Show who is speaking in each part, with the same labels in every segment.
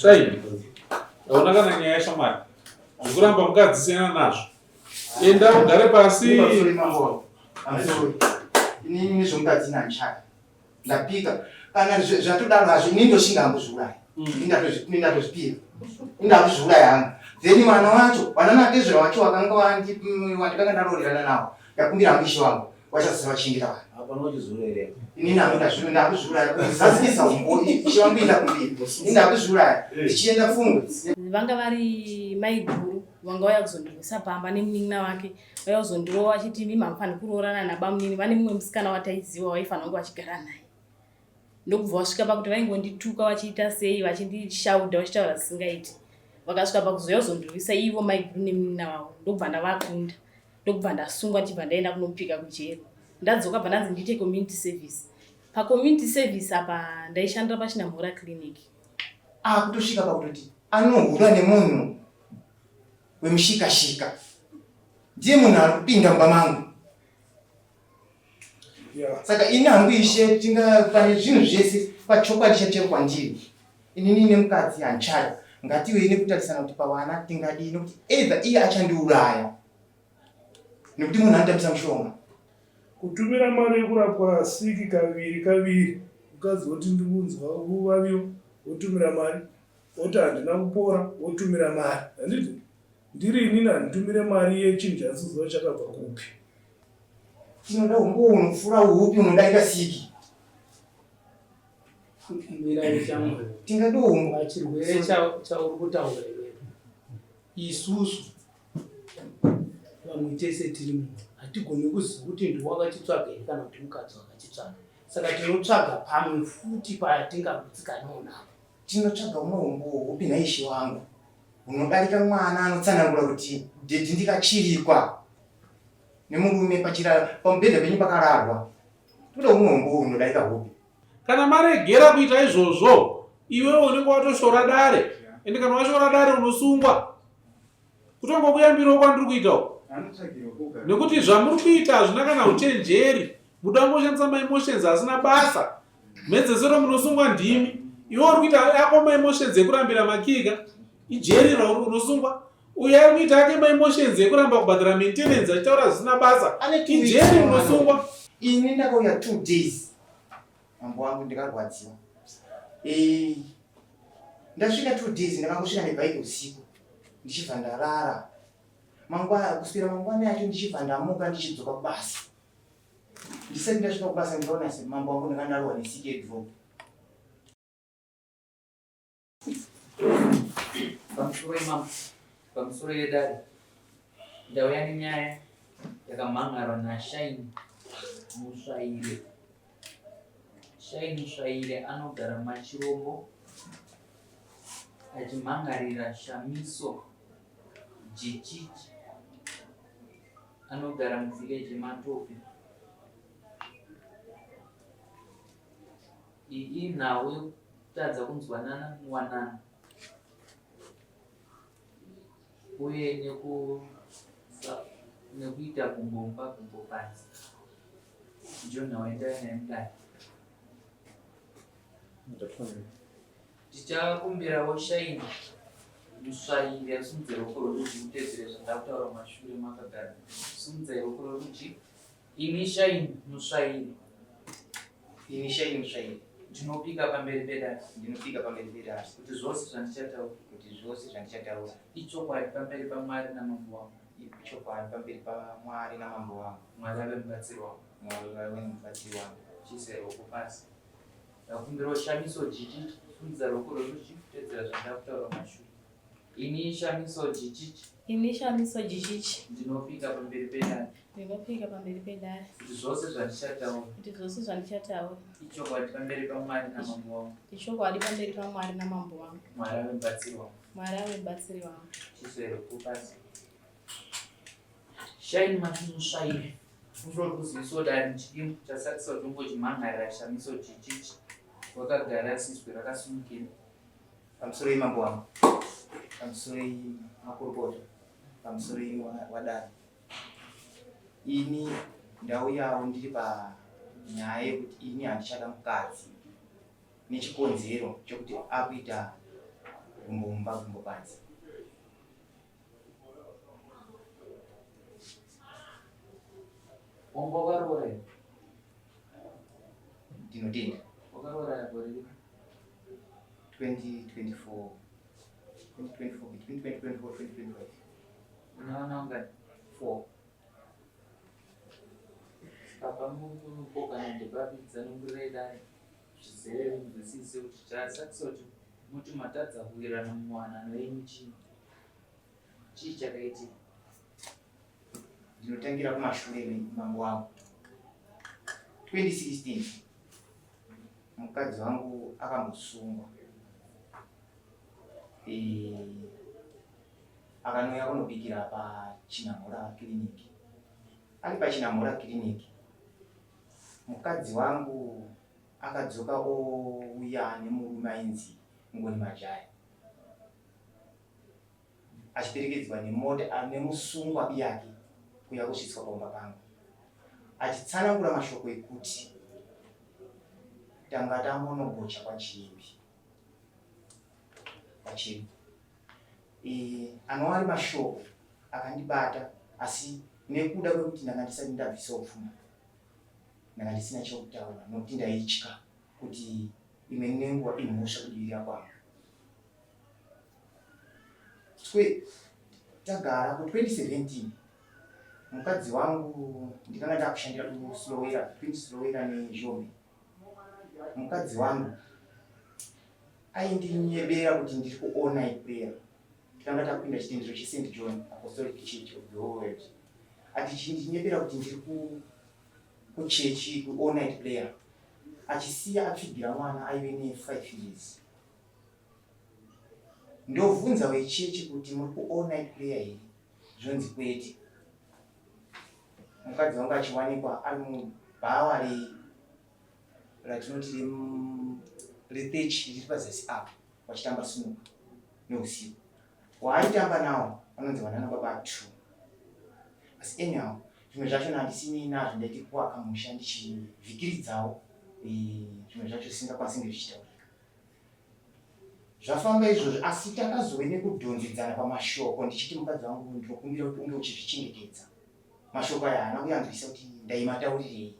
Speaker 1: Sai, yaonaka nyaya yashamwari zvikuramba mukadzisiyana nazvo. Enda ugare pasi.
Speaker 2: Inini zvomukadzi nanchaka ndapika kana zvatodaro hazvo inini ndoshinga ngozviuraya indatozvipira indakuzviuraya hangu then mwana wacho wananatezvera wacho wandikanga ndaroorerana nawo ndakumbira hangu ishe wangu wachasisa vachingira vanhu inini hangu ndakuzviuraya zazikisa umbo ishe wangu indakuzviuraya ndichienda pfungwe.
Speaker 3: Vanga vari maiguru vanga vauya kuzondivisa pamba nemunin'ina wake vauya kuzondirova vachiti imi hamufani kuroorana nabamunini vane mumwe musikana wataiziva waifanira kunge vachigara naye. Ndokubva vasvika pakuti vaingondituka vachiita sei vachindishaudha vachitaura zvisingaiti. Vakasvika pakuzouya kuzondivisa ivo maiguru nemunin'ina wavo ndokubva ndavakunda ndokubva ndasungwa ndichibva ndaenda kunopika kujeri. Ndadzoka bva ndanzi ndiite community service. Pacommunity service apa ndaishandira paChinamhora clinic.
Speaker 2: Kutosvika pakutoti anohura nemunhu wemushikashika ndiye munhu ari kupinda mumba mangu. Saka ini hangu ishe pane zvinhu zvese pachokwadi chatero kwandiri inini nemukadzi hanchaya ngative nekutarisana kuti pavana tingadii nokuti either iye achandiuraya nekuti munhu anotambisa mushonga.
Speaker 4: Kutumira mari yekurapwa siki kaviri mukadzi woti ndikunzwa uvaviwo wotumira mari woti handina kupora wotumira mari handiti ndiri inini handitumire mari yechinhu chasiziva chakabva kupi.
Speaker 2: Tinoda umbowo unofura upi unodaita siki
Speaker 5: mirai changu
Speaker 2: tingadoumba
Speaker 5: chirwere chauri kutaura iwewe isusu vamwe tese tiri munhu hatigoni kuziva kuti ndiwakatitsvaga here kana kuti mukadzi wakatitsvaga saka tinotsvaga pamwe futi patingagutsikanwo napo.
Speaker 2: Tinotsvaga umwe umbowo upi naishe wangu unodarika mwana anotsanangura kuti ndeti ndikachirikwa nemurume pamubhedha penyu pakararwa. Toda umwe umbowo unodarika upi.
Speaker 1: Kana maregera kuita izvozvo iwewe unenge watoshora dare ende kana washora dare unosungwa kutongokuyambirawo kwandiri kuitawo nekuti zvamuri kuita hazvina kana uchenjeri muda ngoshandisa maimotions asina basa mhedzesero munosungwa ndimi iwe uri kuita yako maimotions ekurambira makika ijerira unosungwa uye ari kuita ake maimotions ekuramba kubhadhara maintenance achitaura zvisina basa ijeri unosungwa.
Speaker 2: Ini ndakauya 2 days mambo wangu ndikarwadziwa ndasvika 2 days ndakangosvika nebhaiki usiku ndichibva ndarara kuswera mangwana yacho ndichibva ndamuka ndichidzoka kubasa. Ndisati ndasvika kubasa ndikaona mambo wangu ndakandarohwa nesiki drop.
Speaker 6: Pamusoro yedare ndauya nenyaya yakamhangarwa naShine Musvaire. Shine Musvaire anogara Machirombo achimhangarira Shamiso Jichichi anogara muvhileji Matope. Iyi inhau yekutadza kunzwanana muwanana uye nekuita kumbomba kumbopanzi ndiyo nhau yandauya nayo mudare. Tichakumbirawo Shine Musvaire asimudze ruoko rworudyi kutedzere zvandakutaura mashure makagara. Simudze ruoko rworudyi. Ini Shine Musvaire ndinopika pamberi pedare kuti zvose zvandichataura ichokwadi pamberi paMwari namambo wangu. Mwari ave mubatsiri wangu. Chiise ruoko pasi. Ndakumbirawo Shamiso Jichichi simudza ruoko rworudyi kutedzera zvandakutaura mashure. Ini Shamiso Jichichi ndinopika pamberi pedare kuti zvose zvandichataura ichokwadi pamberi paMwari namambo wangu. Mwari ave mubatsiri wangu. Chiise ruoko pasi. Shine Musvaire uri kuzivisawo dare nechidimbu chasakisa kuti ungochimhangarira Shamiso Jichichi wakagara siswe rakasimukira.
Speaker 2: Pamusoro yemambo wangu, pamusoro yemakurukota, pamusoro wadare ini ndauyawo ndiri panyaya yekuti ini handichada mukadzi nechikonzero chokuti akuita kumbomba kumbopanza.
Speaker 6: Ombo karore.
Speaker 2: Ndinotenda
Speaker 6: Wakarora gore.
Speaker 2: 2024 between 2024 2025.
Speaker 6: Unaona ngani?
Speaker 2: 4.
Speaker 6: Papa mungu boka nende babi dzanongureda. Zvizere muzisise kuti chasakisoti muti matadza kuwirana mumwanano yemuchini. Chii chakaitika?
Speaker 2: Ndinotangira kumashure mambo wangu. 2016 mukadzi wangu akambosungwa. Akanouya kunobikira paChinamhora kiriniki. Ari paChinamhora kiriniki, mukadzi wangu akadzoka ouya nemurume ainzi Ngoni Majaya, achiperekedzwa nemota nemusungwa yake kuya kusvitswa pamba pangu, achitsanangura mashoko ekuti tanga tamonogocha kwaChiyembi pachedu. Anova ari mashoko akandibata, asi nekuda kwekuti ndanga ndisati ndabvisawo pfuma, ndanga ndisina chokutaura nokuti ndaitya kuti imwe nenguva imhosva kudirira kwangu. Tagara ku2017 mukadzi wangu ndikanga ndakushandira kuSlowera neZhombe. Mukadzi wangu aindinyebera kuti ndiri ku-all-night prayer. Tikanga tapinda chitendero cheSt John Apostolic Church of the Whole World. Achindinyebera kuti ndiri kuchechi ku-all-night prayer. Achisiya apfigira mwana aive ne5 years. Ndovunza wechechi kuti muri ku-all-night prayer here. Zvonzi kwete. Mukadzi wangu achiwanikwa ari mubhawa ratinoti research riri pazasi apo, vachitamba sunuka neusiku. Waaitamba nawo vanonzi vananababa 2. Asi anyhow, zvimwe zvacho handisini nazvo, ndaiti kuwaka musha ndichivhikiridzawo zvimwe zvacho singakwanisi ngezvichitaurika. Zvafamba izvozvo, asi takazove nekudhonzedzana pamashoko ndichiti mukadzi wangu ndinokumbira kuti unge uchizvichengetedza. Mashoko aya haana kuyanzwisa kuti ndaimataurireyi.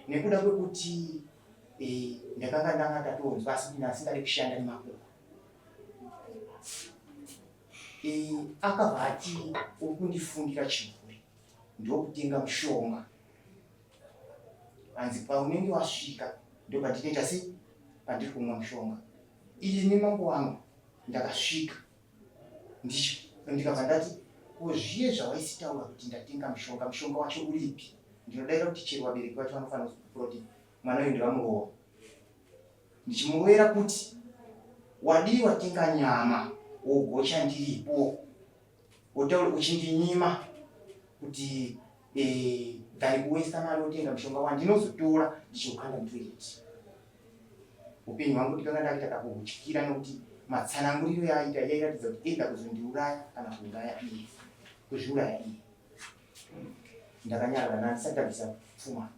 Speaker 2: Nekuda kwekuti ndakanga ndangatonzwa asi ndasingade kushanda nemabhuku. Akabva ati uri kundifundira chibhuri, ndokutenga mushonga. Hanzi paunenge wasvika ndopandinoita sei pandiri kumwa mushonga. Ini mambo wangu ndakasvika ndikabva ndati zviye zvawaisitaura kuti ndatenga mushonga wacho uripi? Ndinodaira kuti chero vabereki vacho vanofanira kuzvikura kuti mwana uyu ndiramurowa. Ndichimurovera kuti wadii watenga nyama wogocha ndiripo, wotaura uchindinyima kuti dhani kuwesta mari wotenga mushonga wandinozotora ndichiukanda mutoireti. Upenyu hwangu ndikanga ndaita kakuhutyira nokuti matsananguriro yaaita yairatidza kuti ega kuzondiuraya kana kuuraya iye, kuzviuraya iye. Ndakanyarara ndisati ndabvisa pfuma.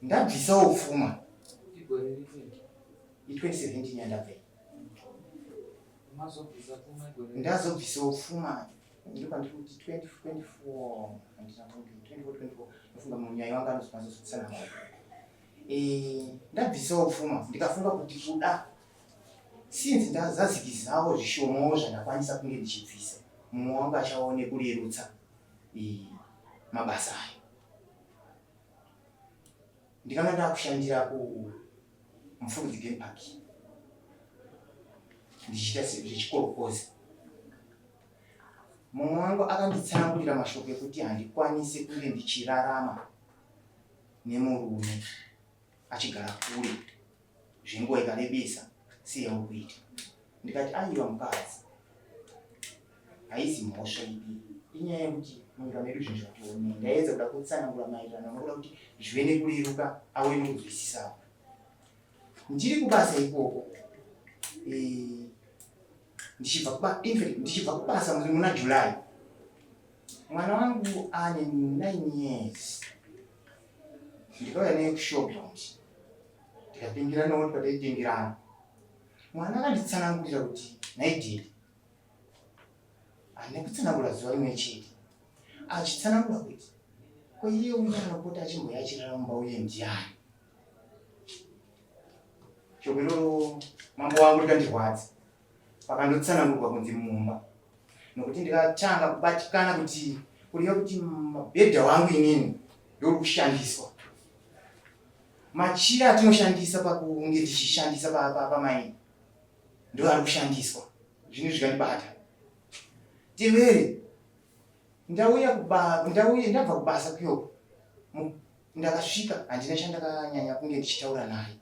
Speaker 2: Ndabvisawo pfuma.
Speaker 6: Igore ripindi.
Speaker 2: 2017 yandabva.
Speaker 6: Mazobvisa pfuma igore.
Speaker 2: Ndazobvisawo pfuma. Ndikandiri kuti 2024 handina kuti 2024 ndofunga munyaya wanga anozokwanisa nawo. Ndabvisawo pfuma ndikafunga kuti kuda sinzi ndazazikizawo zvishomowo zvandakwanisa kunge ndichibvisa, mumwe wangu achaone kurerutsa mabasa ayo. Ndikanga ndakushandira kuMufudzi Game Park ndichiita zvechikorokozi. Mumwe wangu akanditsanangurira mashoko ekuti handikwanisi kunge ndichirarama nemurume achigara kure zvenguva ikarebesa seyauri kuita. Ndikati aiwa mukadzi, haizi mhosva ipi, inyaya yekuti munyika medu zvinhu zvatione. Ndaedza kuda kutsanangura maererano nokuda kuti zvive nekureruka ave nekuzwisisawo. Ndiri kubasa ikoko, ndichibva kubasa muna July, mwana wangu ane 9 years. Ndikauya naye kushowground, tikapingirana kuti pataitengerana. mwana akanditsanangurira kuti naidhiri ane kutsanangura zuva rimwe chete achitsanangura kuti kwaiye uye anopota achimboyachirara mumba uye ndiani. Shoko iroro mambo wangu rikandirwadza pakandotsanangurwa kunzi mumba, nokuti ndikatanga kubatikana kuti kuriya kuti mabhedha wangu inini ndori kushandiswa. Machira atinoshandisa pakunge tichishandisa pamaini ndo ari kushandiswa. Zvinhu zvikandibata. Tevere ndabva kubasa kuyoko. Ndakasvika handina chandakanyanya kunge ndichitaura naye.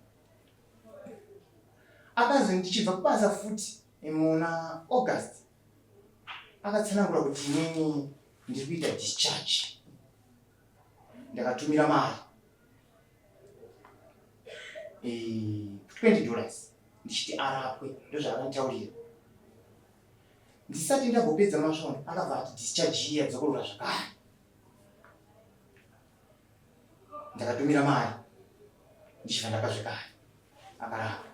Speaker 2: Akazi ndichibva kubasa futi muna August akatsanangura kuti inini ndiri kuita discharge. Ndakatumira mari $20 ndichiti arapwe, ndozvaakanditaurira. Ndisati ndambopedza masvono akabva ati discharge iya dzokorora zvakare. Ndakatumira mari ndichibva ndakazvikara akarapa.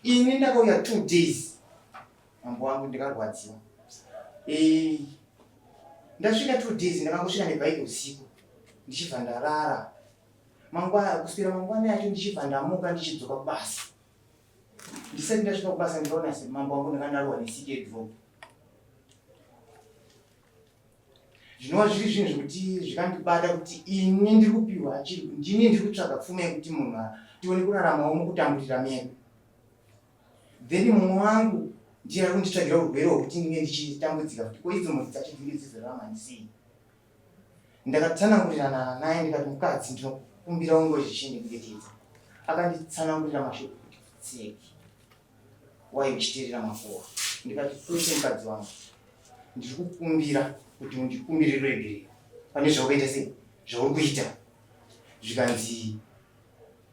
Speaker 2: Ini ndakauya 2 days mambo wangu ndikarwadziwa. Ndasvika 2 days ndakangosvika nebhaiki usiku ndichibva ndarara. Kuswera mangwana yacho ndichibva ndamuka ndichidzoka kubasa. Ndisati ndasvika kubasa ndikaona mambo wangu ndakandarwa nesike drop. Zvinova zviri zvinhu zvekuti zvikandibata kuti ini ndiri kupiwa ndini ndiri kutsvaga pfuma yekuti munhu tione kuraramawo mukutamburira medu. Then mumwe wangu ndiye ari kunditsvagira urwere hwekuti ndinge ndichitambudzika kuti koidzi mhodzi dzacho dzinge dzisizorarama sei. Ndakatsanangurirana naye ndikati mukadzi ndinokumbira ungozvichendichengetedza. Akanditsanangurira mashoko kuti tseki wai uchiteerera makohwa. Ndikati kwete mukadzi wangu ndiri kukumbira kuti undikumbire regerera pane zvaukaita sei zvauri kuita. Zvikanzi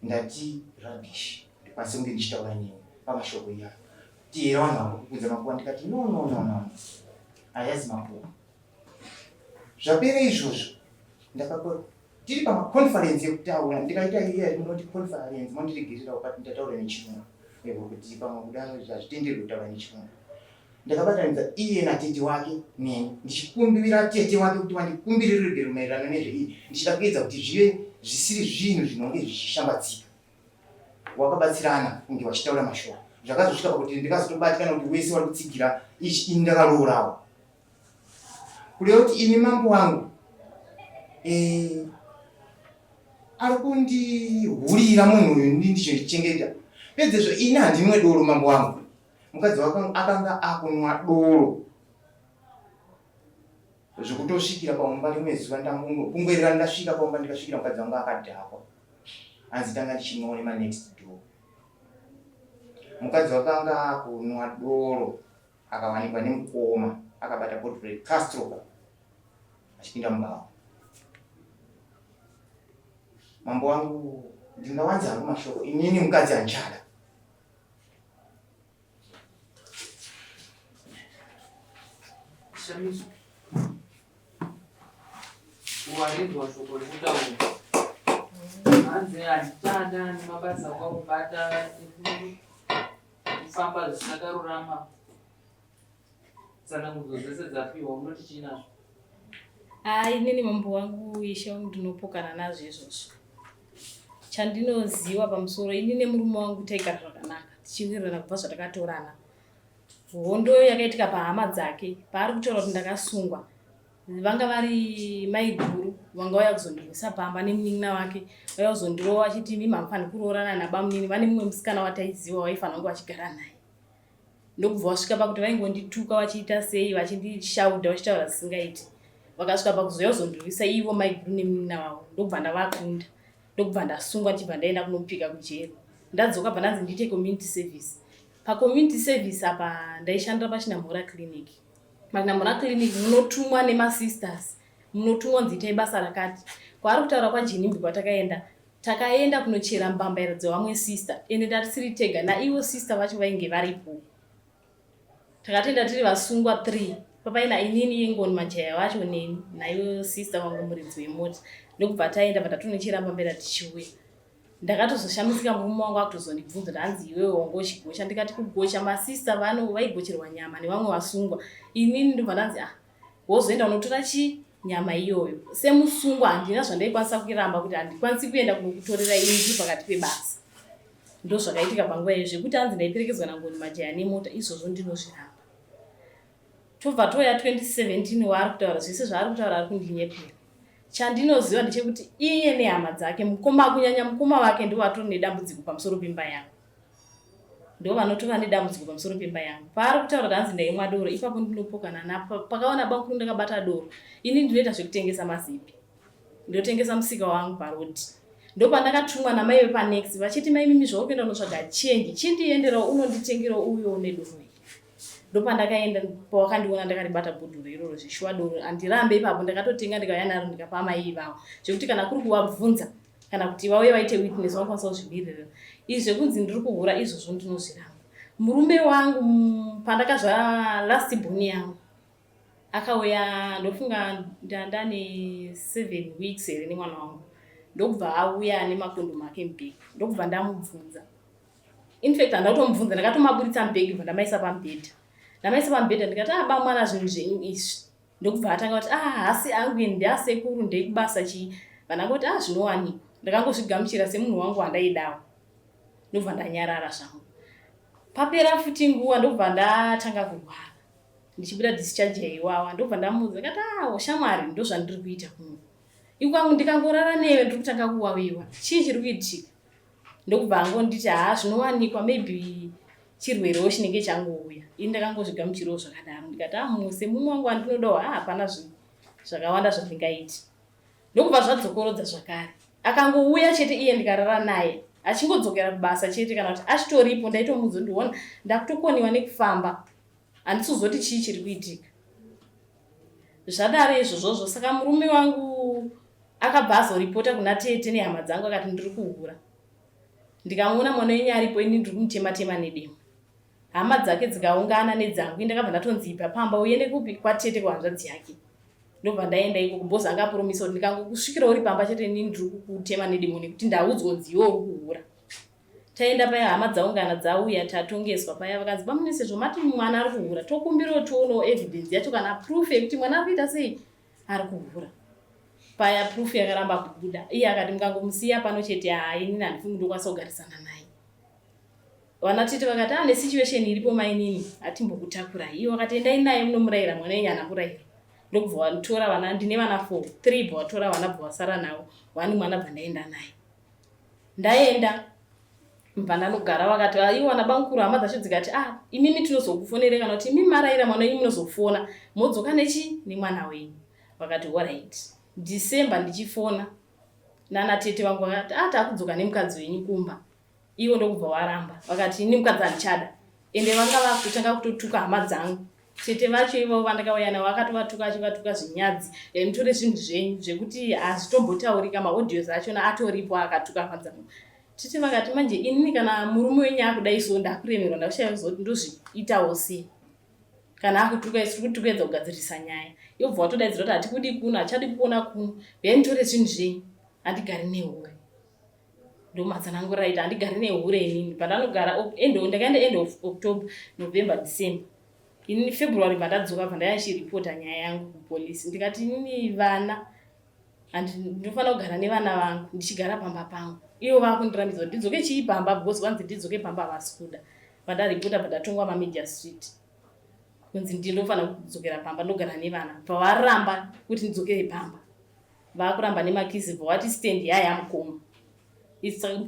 Speaker 2: ndati rubbish ndikwanise kunge ndichitaura nemi pamashoko iya. Tiera vanhu vakukudza makuhwa. Ndikati no hayazi makuhwa. Zvapera izvozvo ndakakora tiri pamaconference yekutaura ndikaita iya inoti conference mondiregerera ukati ndataura nechirungu kuti pamwe kudaro hazvitenderwi kutaura nechirungu. Ndakabatanidza iye natete wake neni ndichikumbira tete wake kuti vandikumbire ruregerero maererano nezveiyi ndichida kuedza kuti zvive zvisiri zvinhu zvinonge zvichishambadzika. Wakabatsirana kunge vachitaura mashoko. Zvakazosvika pakuti ndikazotobatikana kuti wese wari kutsigira ichi ini ndakarorawo. Kureva kuti ini mambo wangu ari kundihurira munhu uyu ndichichengeta. Pedzezvo ini handimwe doro mambo wangu. Mukadzi wake akanga akunwa doro zvokutosvikira paumba rimwe zuva ndakungwerera ndasvika paumba ndikasvikira mukadzi wangu akadhakwa. Hanzi ndanga ndichimwa next door. Mukadzi wakanga akunwa doro akawanikwa nemukoma akabata bottle Castro achipinda mumba. Mambo wangu ndingawanza hangu mashoko inini mukadzi anchada.
Speaker 6: Shamiso uwarinzwa shoko rekutaura hanzi handitanda nemabasa akakubata kufamba zvisakarurama. Tsanangudzo dzese dzapiwa unoti chinazvo?
Speaker 3: Inini mambo wangu ishe wangu ndinopokana nazvo izvozvo. Chandinoziva pamusoro inini murume wangu taigara zvakanaka tichiwirirana kubva zvatakatorana. Hondo yakaitika pahama dzake paari kutaura kuti ndakasungwa. Vanga vari maiguru vanga vauya kuzondirwisa pamba nemunin'ina wake vauya kuzondirova vachiti mimi hamufani kuroorana nabamunini vane mumwe musikana wataiziva waifanira kunge vachigara naye. Ndokubva vasvika pakuti vaingondituka vachiita sei vachindishaudha vachitaura zvisingaiti. Vakasvika pakuzoya kuzondirwisa ivo maiguru nemunin'ina wavo. Ndokubva ndavakunda. Ndokubva ndasungwa ndibva ndaenda kunopika kujeri. Ndadzoka bva ndanzi ndiite community service. Community service apa ndaishandira pachinamhora clinic. Machinamhora clinic munotumwa nemasisters. Munotumwa nzitai basa rakati. Kwaari kutaura kwaJenimbi takaenda kunochera mbambairo dzevamwe sister. Ende tatisiri tega naivo sister vacho vainge varipo. Takatenda tiri vasungwa 3. Papaina inini yengoni majaya vacho naivo sister vangu muridzi wemota. Ndokubva taenda patatonochera mbambairo tichiuya. ndakatozoshamisika murume wangu akutozondibvunza ndanzi iwewe wangoshigocha, ndikati kugocha masista vano vaigocherwa nyama nevamwe vasungwa, inini ndobva ndanzi wozoenda unotora nyama iyoyo. Semusungwa handina zvandaikwanisa kuramba kuti handikwanisi kuenda kunokutorera inji pakati pebasa. Ndo zvakaitika panguva iyo zvekuti hanzi ndaiperekedzwa nangoni majaya nemota, izvozvo ndinozviramba. Tobva toya 2017 waari kutaura zvese zvaari kutaura ari kundinyepera. Chandinoziva ndechekuti iye nehama dzake kunyanya mukoma wake ndivo vatori nedambudziko pamusoro pemba yangu. Ndivo vanotova nedambudziko pamusoro pemba yangu. Paari kutaura kuti hanzi ndaimwa doro, ipapo ndinopokana napo. Pakaona bankuru ndakabata doro, ini ndinoita zvekutengesa mazipi. Ndotengesa musika wangu parodi. Ndopandakatumwa namai vepaNext vachiti mai mimi zvakuenda unotsvaga chenji, chindienderawo unonditengerawo uyo nedoro. Ndopandakaenda pawakandiona ndakaribata bhodhoro iroro zvishwa doro, andirambe ipapo ndakatotenga ndikauya naro ndikapa mai ivavo. Zvekuti kana kuri kuvabvunza kana kuti vauye vaite witness vanokwanisa kuzvimirira. Izvi zvekunzi ndiri kuhura izvozvo ndinozviramba. Murume wangu pandakazvara last born yangu akauya, ndofunga ndane 7 weeks here nemwana wangu. Ndokubva auya nemakondomu ake mubhegi, ndokubva ndamubvunza. In fact handatomubvunza, ndakatomaburitsa mubhegi bva ndamaisa pamubhedha. Ndamaisa pamubhedha ndikati mwana zvinhu zvenyu izvi. Ndokubva atanga kuti hasi angu ndiasekuru ndeikubasa chii. Vanangoti zvinowanikwa. Ndakangozvigamuchira semunhu wangu wandaidawo. Ndobva ndanyarara zvangu. Papera futi nguva ndobva ndatanga kurwara. Ndichibuda discharge yaiwawa, ndobva ndamuudza ndikati shamwari ndo zvandiri kuita kuno. Ikwangu ndikangorara newe ndiri kutanga kuwawiwa. Chii chiri kuitika? Ndokubva angonditi zvinowanikwa, maybe chirwerewo chinenge changouya. Ini ndakangozvigamuchirawo zvakadaro. Ndikati muse mumwe wangu wandinodawo hapana zvakawanda zvandingaiti. Ndokubva zvadzokorodza zvakare. Akangouya chete iye ndikarara naye. Achingodzokera kubasa chete kana kuti achitoripo ndaitomuudza ndiona ndakutokoniwa nekufamba. Handisizoti chii chiri kuitika. Zvadaro izvozvo. Saka murume wangu akabva azoripota kuna tete nehama dzangu akati ndiri kuhura. Ndikamuona mwana wenyu aripo, ini ndiri kumutema nedemo. Hama dzake dzikaungana nedzangu, ndakabva ndatonzi ipa pamba uende kupi? Kwatete kwahanzvadzi yake. Ndobva ndaenda iko kubhozi angapromisa kuti ndikangokusvikira uri pamba chete ini ndiri kukutema nedemo nekuti ndaudzwa kuti iwe uri kuhura. Taenda paya, hama dzaungana dzauya, tatongeswa paya, vakanzi pamunese zvomati mwana ari kuhura, tokumbirawo tionawo evidence yacho kana proof yekuti mwana ari kuita sei ari kuhura. Paya proof yakaramba kubuda. Iye akati mukangomusiya pano chete ini handifungi ndokwanisa kugarisana naye. Vana tete vakati nesituation iripo mainini hatimbokutakura. Iye wakati endai naye munomurayira mwana wenyu haana kurayira. Ndokubva vatora vana, ndine vana 4, 3 bva vatora vana bva vasara navo. Wani mwana bva ndaenda naye. Ndaenda mbva ndanogara, vakati iwana bankuru hama dzacho dzikati imimi tinozokufonera kana kuti imimi marayira mwana wenyu munozofona modzoka nemwana wenyu. Vakati alright. December ndichifona nana tete vangu vakati takudzoka nemukadzi wenyu kumba. Ivo ndokubva waramba. Vakati ini mukadzi handichada. Ende vanga vakutanga kutotuka hama dzangu. Tete vacho ivo vandakauya navo vakatovatuka achivatuka zvinyadzi. Mutore zvinhu zvenyu zvekuti hazvitombotaurika, maaudios achona atoripo akatuka hama dzangu. Tete vakati manje inini kana murume wenyu akudai so ndakuremerwa ndakushaya kuzoti ndozviitawo sei. Kana akutuka isi kutukedza kugadzirisa nyaya. Yobva watodaidzira kuti hatikudi kuno, hachadi kuona kuno. Nditore zvinhu zvenyu. Handigari nehure. Ndomatsanangura ita handigari nehure inini. Pandanogara ndakaenda end of October, November, December. Inini February pandadzoka pandayachiripota nyaya yangu kupolisi. Ndikati inini vana ndinofanira kugara nevana vangu ndichigara pamba pangu. Ivo vakundiramidza kuti ndidzoke chii pamba because vanzi ndidzoke pamba havasi kuda. Pandaripota pandatongwa Major Street. Kunzi ndinofanira kudzokera pamba ndogara nevana. Pavaramba kuti ndidzokere pamba. Vakuramba nemakizi vati stand yamukoma.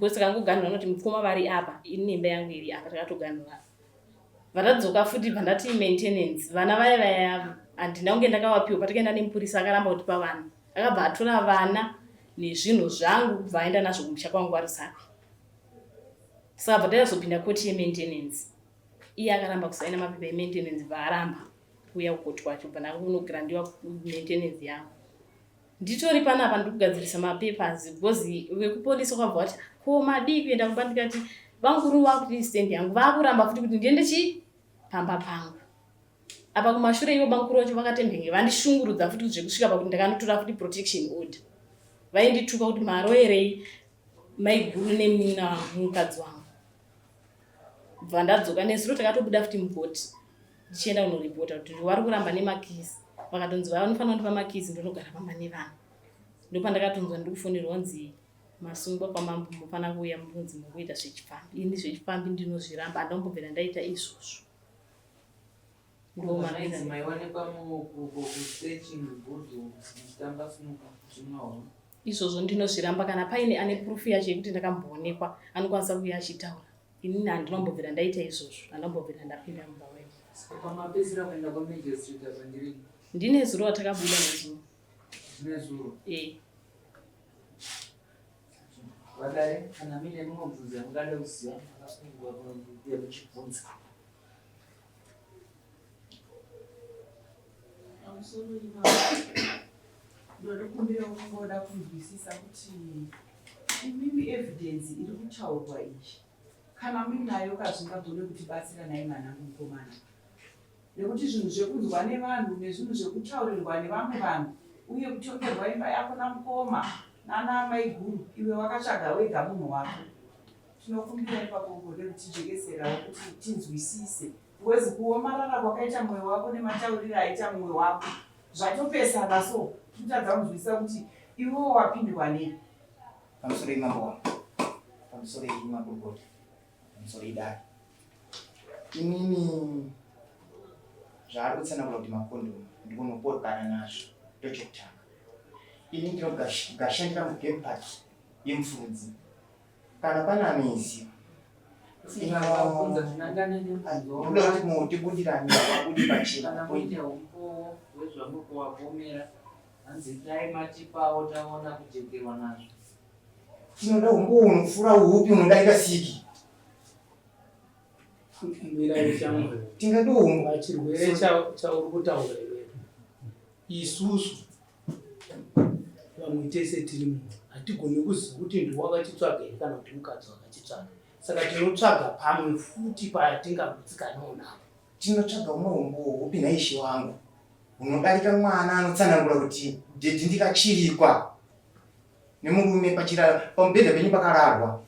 Speaker 3: Saka ngoganira kuti mukoma vari apa, ini nemba yangu iri apa takatoganira. Vandadzoka futi pandati maintenance. Vana vaya handina kunge ndakavapiwa patakaenda nemupurisa akaramba kuti pavana. Akabva atora vana nezvinhu zvangu kubva aenda nazvo kumusha kwangu ari Sake. Saka bva tazopinda koti yemaintenance. Iye akaramba kusaina mapepa emaintenance vaaramba kuuya kukoti kwacho bva ndakunograndiwa maintenance yangu. Nditori panapa ndiri kugadzirisa mapapers because vekupolisi kwabva vati ko madii kuenda kumba, ndikati vankuru vakuti stand yangu vakuramba futi kuti ndiende pamba pangu. Apa kumashure ivo bankuru vacho vakatembenge vandishungurudza futi zvekusvika pakuti ndakanotora futi protection order. Vaindituka kuti maroyerei maiguru nemunina mukadzi wangu. Bva ndadzoka nesuro takatobuda futi mugoti tichienda kunoripota kuti vari kuramba nemakisi. Vakatonzi vanofanira kundipa makisi ndinogara pamba nevanhu. Ndopandakatonzwa ndiri kufonera kunzi masungwa kwamambo mufana kuuya munzi mukuita zvechifambi. Ini zvechifambi ndinozviramba, handambobvira ndaita izvozvo.
Speaker 6: Ndomanaizi maiwanikwa musearching bhudhu muchitamba sinuka zvimwawo.
Speaker 3: Izvozvo ndinozviramba, kana paine ane proof yacho yekuti ndakamboonekwa anokwanisa kuuya achitaura. Inini handinombobvira ndaita izvozvo, handambobvira ndapinda mumba wake.
Speaker 6: Pamapedzisira kuenda kwamajistrate azvandirini.
Speaker 3: Ndine zuro ratakabuda nezuva.
Speaker 6: Zvine zuro. Vadare kana mine mumwe mubvunzo yamungada kuziva makasungwa kunodiya muchibvunza.
Speaker 7: Pamusoro ndoda kumbira kungoda kunzwisisa kuti imimi evidence iri kutaurwa iyi kana muinayo kazvingagone kutibatsira naye mwana mukomana. Nekuti zvinhu zvekudzwa nevanhu nezvinhu zvekutaurirwa nevamwe vanhu uye kutongerwa imba yako namukoma nana maiguru iwe wakatsvaga wega munhu wako. Tinokumbira ipapogode kutijekeserawo kuti tinzwisise wezi kuomarara kwakaita mwoyo wako nematauriro aita mwoyo wako zvatopesana so titadza kunzwisisa kuti iwewo wapindwa nei.
Speaker 2: Pamusoro imambo, pamusoro imabogota, pamusoro idari. Inini zvaari kutsanangura kuti makondomu ndikunopotana nazvo ndochokutanga. Ini ndinogashandira mugame park yemufudzi. Kana pana mizi unoda kuti muutibudirani wakudi pachena.
Speaker 6: Kana muine umpo wezvamuko wagomera hanzi dai matipawo taona kujekerwa nazvo.
Speaker 2: Tinoda umbo unofura uhupi unodarika siki.
Speaker 5: Mirai changu.
Speaker 2: Tingada umbo.
Speaker 5: Chirwere chauri kutaura iwewe. Isusu vamwe tese tiri munhu hatigoni kuziva kuti ndiwakatitsvaga here kana kuti mukadzi wakatitsvaga. Saka tinotsvaga pamwe futi patingamutsikanawo napo.
Speaker 2: Tinotsvaga umwe umbo uhupi naishe wangu unodarika mwana anotsanangura kuti ndeti ndikachirikwa nemurume pamubhedha penyu pakararwa.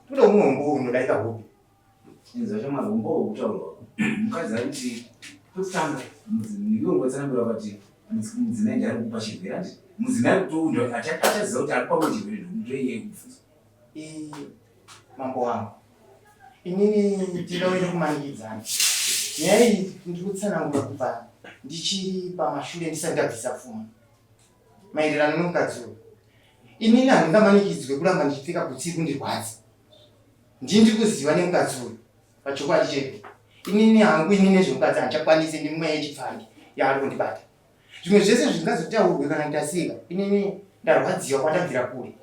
Speaker 2: Toda umwe umbo unodarika hupi.
Speaker 8: Inza chamwana umbo wokutaurwa mukadzi ari kuti totanga ndikongotsanangura kuti mudzimai ndi ari kupa chirwere ati mudzimai kutounda achaziva kuti ari pamwe chirwere ndoiye kufusa.
Speaker 2: Mambo wangu inini ndinoenda kumanikidzana nyaya iyi ndiri kutsanangura kubva ndichiri pamashure ndisati ndabvisa pfuma maererano nomukadzi uyu. Inini handingamanikidzwe kuramba ndichipfeka bhutsi kundirwadza. Ndini ndiri kuziva nemukadzi uyu pachokwadi chedu. Inini hangu inini nezvemukadzi handichakwanisi ndimweya yechipfandi yaari kundibata. Zvimwe zvese zvingazotaurwe kana ndasika inini ndarwadziwa kwandabvira kure.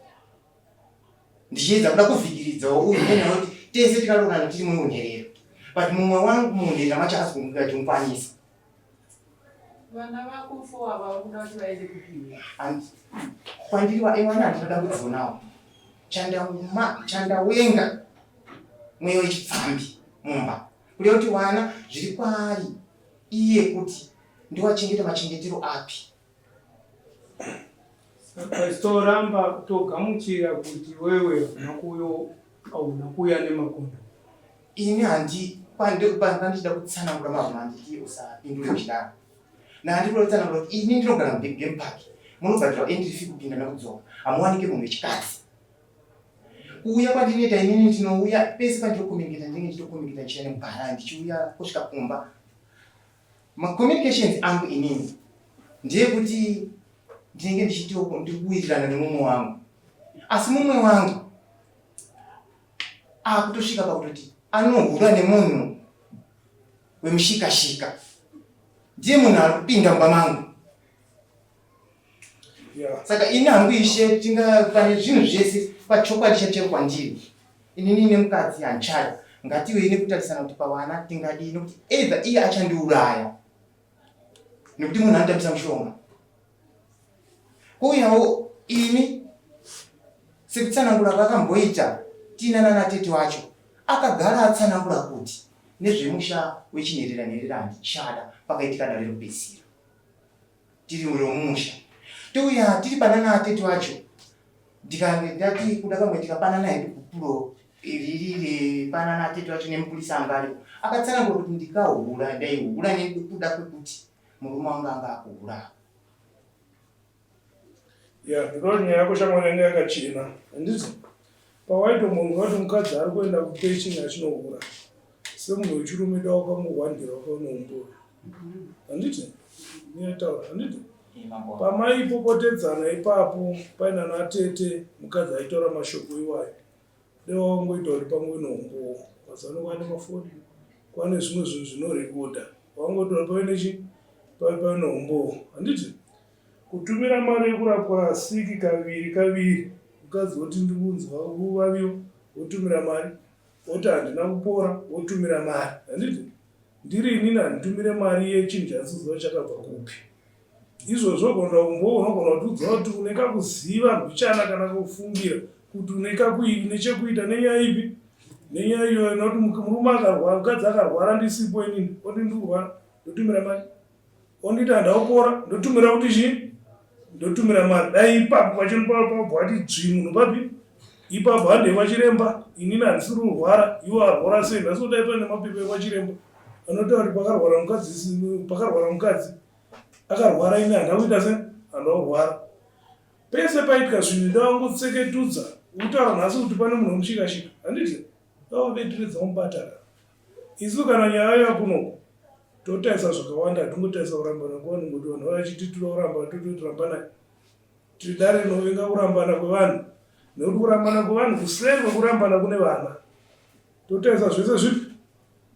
Speaker 2: Ndichiedza kuda kuvhikiridzawo uyu nenyaya kuti tese tikarorana tiri muunherero. But mumwe wangu muunherero machazi kumukati mukwanisa.
Speaker 7: Vana vako fowa vakuda kuti vaende kupiwa.
Speaker 2: Kwandiri vaimwana handinoda kudzionawo. Chandawenga mweya wechipfambi mumba. Kureva kuti wana zviri kwaari iye kuti ndiwachengeta machengetero api.
Speaker 5: Pasitoramba togamuchira kuti wewe hauna kuuya nemakondo.
Speaker 2: Ini handipandida kutsanangura mavhu handiti usapindure uchidaro. Nandikuda kutsanangura kuti ini ndinogara mugame park. Munobvadira entry fee kupinda nekudzoka. Hamuwanike munhu wechikadzi. Kuuya kwandinoita inini ndinouya pese pandinokomengeta ndinenge ndichitokomengeta ndichienda nemubhara ndichiuya kusvika kumba. Macommunications angu inini ndeyekuti ndinenge ndikuwirirana nemumwe wangu. Asi mumwe wangu akutosvika pakutoti anohura nemunhu wemushikashika. Ndiye munhu ari kupinda mumba mangu. Saka ini hangu ishe pane zvinhu zvese pachokwadi chacho kwandiri. Inini nemukadzi handichada. Ngatiwe nekutarisana kuti pawana tingadii nokuti either iye achandiuraya nekuti munhu anotambisa mushonga. Kuuyawo ini sekutsanangura kwakamboita tina nanatete wacho akagara atsanangura kuti nezvemusha wechinherera handichada pakaitika dare rokupedzisira tiri mumusha. Touya tiri pana naatete wacho ndikati kuda kamwe tikapanana hedu kupuro iriri panana atete wacho nemupurisa anga aripo akatsana kuti ndikahura ndaihura nekuda kwekuti murume wangu anga akuhura.
Speaker 4: ndiro nyaya yako shamwari yanga yakachena handiti pawaito munhu wati mukadzi ari kuenda kupeching achinohura semunhu wechirume da wakamuhwandira wakanombora handiti niyataura handiti pamaipopotedzana ipapo paina natete mukadzi aitora mashoko iwayo dewawangoita kuti pamwe nombowo mazano kwane mafoni kwane zvimwe zvinhu zvinorekoda wangotora panombowo handiti kutumira mari yekurapwa siki kaviri mukadzi woti ndikunzwa uvaviwo wotumira mari woti handina kupora wotumira mari handiti ndiri inini handitumire mari yechinhu chasiziva chakabva kupi izvozvo gona umbowo unogona kutiudza kuti uneka kuziva mbichana kana kufungira kuti uneka nechekuita nenyaya ipi nenyaya iyoyo nokuti murume akarwara mukadzi akarwara ndisipo inini oti ndikurwara ndotumira mari onditi handakupora ndotumira kuti chii ndotumira mari dai ipapo pachinopapo ati dzvi munhu papi ipapo handei kwachiremba inini handisiri kurwara iwo arwara sei ndasodai pane mapepa ekwachiremba anotaura kuti pakarwara mukadzi akarwara ini handakuita se handakurwara pese paitika zvinhu ndavangotseketudza utaura nhasi kuti pane munhu unoshikashika handiti davaveturedza mubatara isu kana nyaya yakunoko totaisa zvakawanda hatingotaisa kurambana kuvanhu ngoti vanhu vachiti tira kuramba tototirambana tiri dare rinovenga kurambana kwevanhu nekuti kurambana kwevanhu kuseri kwekurambana kune vana totaisa zvese zvipi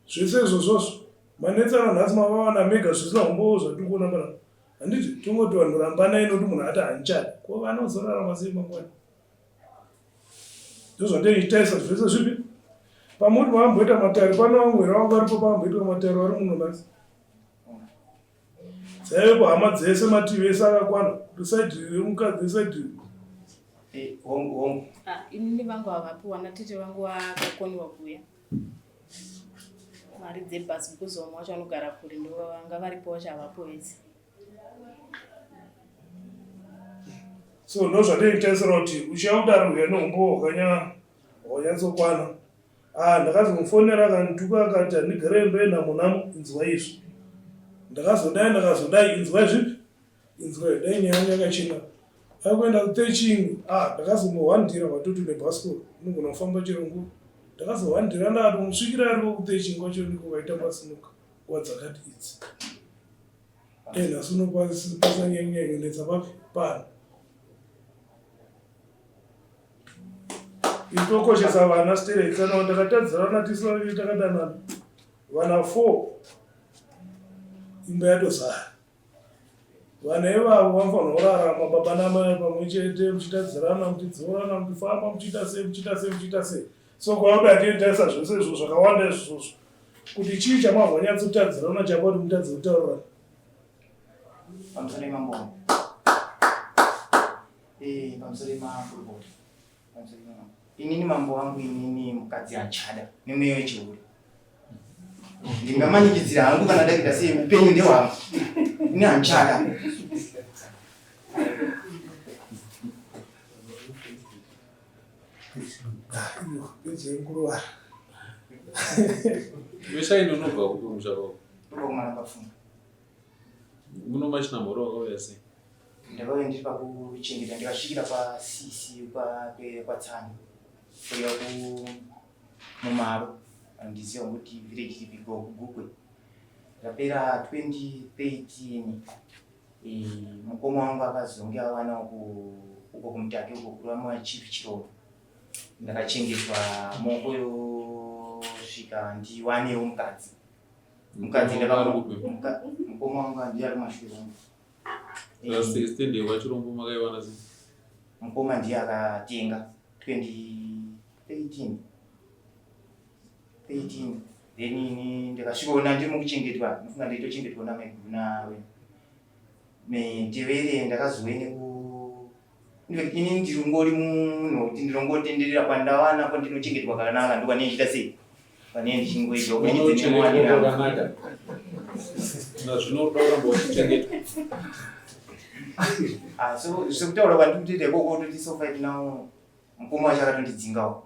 Speaker 4: zvese izvozvozvo manetsana nhasi mavawana mega zvisina umbowo zvatikuona pana handiti tongoti vanhu rambana inoti munhu ati handichadi ko vana uzorarama sei mangwana ndozvatechitaisa zvese zvipi pamuti maamboita matare pano vamwera vangu varipo paamboitwa matare vari muno nhasi dzaivepo hama dzese mativi ese akakwana risaidhiri remukadzi risaidhiri
Speaker 3: inini vangu havapiwa natete vangu vakakoniwa kuuya mari dzebhasi because vamwe vacho vanogara kure ndo vanga varipo vacho havapo vese
Speaker 4: so ndo zvatechitaisira kuti uchiaudaro hwenombo hwakanyatsokwana ndakazomufonera akandituka akati handigare mbena munamo inzwa izvi ndakazodai inzwa zvipi inzwa dai nyaya yakachena akuenda kutechingi ndakazomuhwandira watutu nebhasikoro unogona kufamba chirongo ndakazohwandira ndati musvikira aripo kutechingi wacho ndiko vaita masimuka nguva dzakati idzi nhasi unopasanyanyanyonetsa papi pano itokoshesa vana siteretsana ndakatadzirana tisavaviri takadanana vana 4 imba yatozara vana ivavo vanofanira kurarama baba namai pamwe chete muchitadzirana muchidzorana muchifamba muchiita sei so kwauda tiitaisa zvese izvo zvakawanda izvozvo kuti chii chamavhonyatsotadzirana chapa kuti mutadzi kutaurana
Speaker 2: pamusoro emambo pamusoro emafurubhori inini mambo wangu inini mukadzi achada nemweyo yechiuri ndingamanikidzira hangu kana dakuita sei upenyu ndehwangu ini hanchada
Speaker 4: bezenguruvara
Speaker 1: vesaini unobva kupi mushaka wako
Speaker 2: ndobva kumana pafunga
Speaker 1: muno machina mhoro wakauya sei
Speaker 2: ndakauya ndiri pakuchengeta ndikasvikira pasisi kwatsani kuya mumaro andiziva kuti village tipiko kugukwe rapera 2013 mukoma wangu akazonge awana uko kumutake uko kurama chief chiroro ndakachengetwa moko yosvika ndiwanewo mukadzi mukoma wangu handiye ari mashure wangu
Speaker 1: stende wachirombo makaiwana sei
Speaker 2: mukoma ndiye akatenga 2013 then ini ndikasvikaona ndiri mukuchengetwa nofunga ndeitochengetwa namaiguna mentevere ndakazoene ini ndirongori munhu kuti ndirongotenderera pandawana pandinochengetwa kanaka ndokwanendichita sei pane ndichingoita
Speaker 1: kwenidzenewanira nazvinoda kuramba uchichengetwa
Speaker 2: So sekutaura kwandikutoita ikoko kuti sofight nawo mukoma wacho akatondidzingawo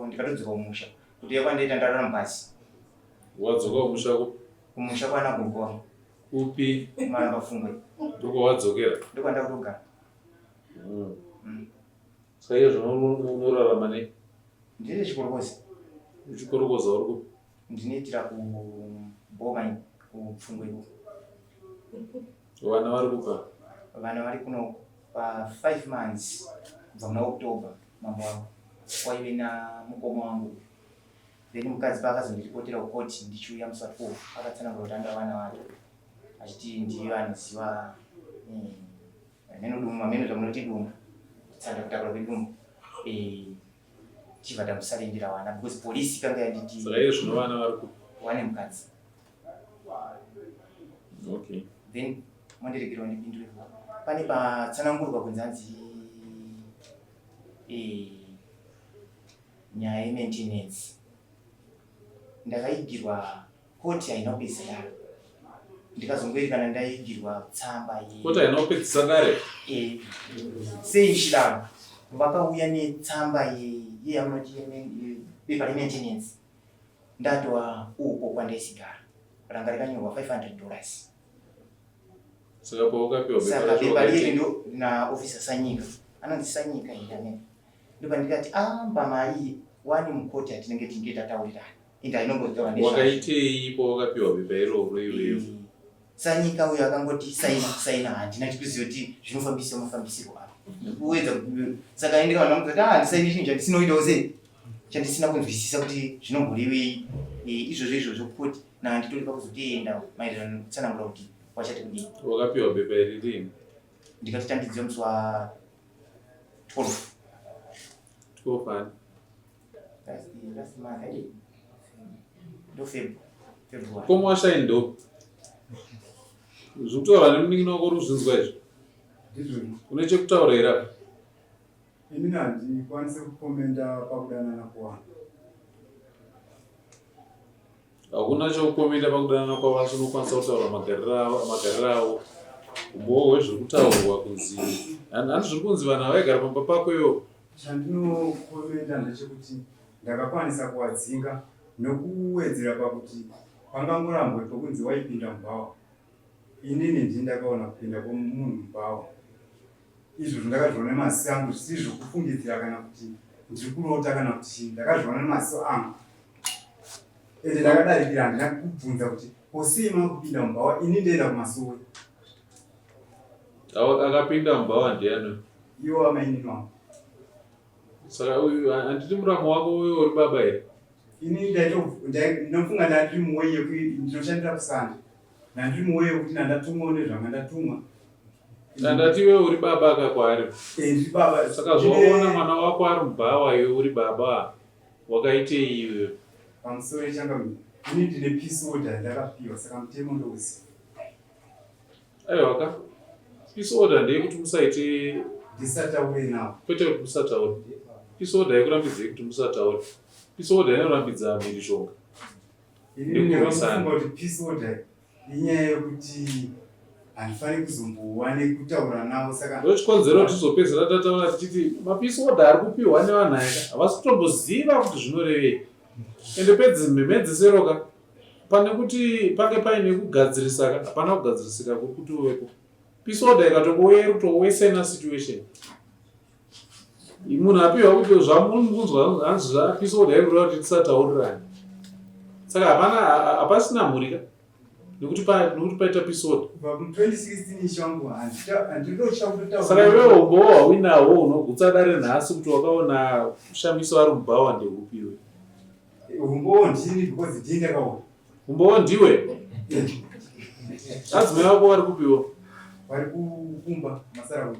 Speaker 2: ndikatodzoka kumusha kuti yakwandaita ndarara mubhazi.
Speaker 1: Wadzoka kumusha
Speaker 2: kumusha kwana kugoa
Speaker 1: upi
Speaker 2: Maramba Fungwe
Speaker 1: ndiko wadzokera
Speaker 2: ndokwanda kutogara.
Speaker 1: Saka izvo unorarama nei?
Speaker 2: Ndine chikorokozi.
Speaker 1: Uchikorokoza uri kupi?
Speaker 2: Ndinoitira kuboma kupfungwe iko.
Speaker 1: Vana vari kupa?
Speaker 2: Vana vari kuno pa 5 months kubva muna October mambo wangu waive namukoma wangu, then mukadzi paakazondiripotera kukoti ndichiuya musi wa 4 akatsanangura kuti anga vana vacho achiti ndiyo anoziva menoduma meno zvamunoti duma tsanda kutakura kweduma chibva tamusarendera vana because polisi ikanga yanditi.
Speaker 1: Saka iye zvino vana vari kupi?
Speaker 2: Wane mukadzi.
Speaker 1: Okay.
Speaker 2: Then mandiregerwa ndipindure pane patsanangurwa kunzanzi nyaya yemaintenance ndakaigirwa koti haina kupedzisa dare ndikazongori kana ndaigirwa tsamba
Speaker 1: koti haina kupedzisa dare
Speaker 2: sei chidaro vakauya netsamba yeyamunoti bepa remaintenance ndatoa uko kwandaisigara ranga rikanyorwa $500.
Speaker 1: Saka paukapiwa
Speaker 2: bepa riri ndo naofisa Sanyika anonzi Sanyika indamene ndopa ndikati pamari wani mukoti atinenge tinge tataurirana ende ainongotaura
Speaker 1: wakaitei pawakapiwa bepa iroro iweyo?
Speaker 2: Sanyika uyo akangoti saina handina chikuziva kuti zvinofambisa mafambisiro apo uwedza saka ende kana muzati ndisaini chinhu chandisinoitawo sei chandisina kunzwisisa kuti zvinomboriwei izvozvo kuti nanditori pakuzotienda maererano kutsanangura kuti wachati kudii.
Speaker 1: Wakapiwa bepa iri rini?
Speaker 2: Ndikati tandidziwa musi wa 12
Speaker 1: ani?
Speaker 2: Last month ndo February.
Speaker 1: Komo washai ndopi? Zvokutaura nemunin'ina wako uri kuzvinzwa izvo? Une chekutaura here apa?
Speaker 9: Ini handikwanisi kukomenda pakudanana kuvanhu.
Speaker 1: Hakuna chekukomenda pakudanana kwavo, asi unokwanisa kutaura magariro avo. Umbowo hwezviri kutaurwa kunzi handi zviri kunzi vanhu vaigara pamba pako iwo.
Speaker 9: Chandinokomenda ndechekuti ndakakwanisa kuwadzinga nokuwedzera pakuti pangangorambwe pokunzi waipinda mubhawa. Inini ndindakaona kupinda kwomunhu mubhawa. Izvo ndakazviona nemaziso angu zvisizvo kufungidzira kana kuti ndiri kurota kana kuti ndakazviona nemaziso angu. Ende ndakadarikira handina kubvunza kuti posei makupinda mubhawa ini ndoenda kumasuwe.
Speaker 1: Akapinda mubhawa ndiani?
Speaker 9: Iwo amainini wangu.
Speaker 1: Saka handiti muramo wako uyo uri baba here?
Speaker 9: Ini ndinofunga ndatiri muwei ndinoshandira kusanda. Ndandiri muwei wekuti nandatumwa nezvanga ndatumwa.
Speaker 1: Andati iwe uri baba akakwari?
Speaker 9: Ndiri baba.
Speaker 1: Saka zvaona mwana wako ari mubhawa iwe uri baba wakaitei iwe?
Speaker 9: Pamusoro changamira. Ini ndine peace order ndakapiwa saka mutemo ndouziva.
Speaker 1: Aiwa peace order ndeyekuti musaite
Speaker 9: ndisataure navo.
Speaker 1: Kwete kuti musataure. Peace order yekurambidzei kuti musataure. Peace order inorambidza mhirishonga.
Speaker 9: Ini ndinofunga kuti peace order inyaya yekuti handifani kuzombowa nekutaura navo saka
Speaker 1: ndochikonzero kuti tizopedzera tataura tichiti mapeace order ari kupiwa nevanhu aya havasi kutomboziva kuti zvinorevei. Ende pedzimhemedzeseroka pane kuti pange paine kugadzirisa hapana kugadzirisika kuri kuti uvepo. Peace order ikatongouya kutowesena situation. Munhu apiwa kuti zvamunzwa hanzi peace order yakureva kuti tisataurirani. Saka hapasina mhurika nekuti paita peace order.
Speaker 9: kubva mu2016 ichangu handinochakutotaura.
Speaker 1: Saka iwewe umbowo hauinawo unogutsa dare nhasi kuti wakaona ushamiso ari mubhawa ndeupiwe.
Speaker 9: Umbowo ndini because ndini ndakaona.
Speaker 1: Umbowo ndiwe? Adzimai vako vari kupiwa?
Speaker 9: Vari kukumba masara.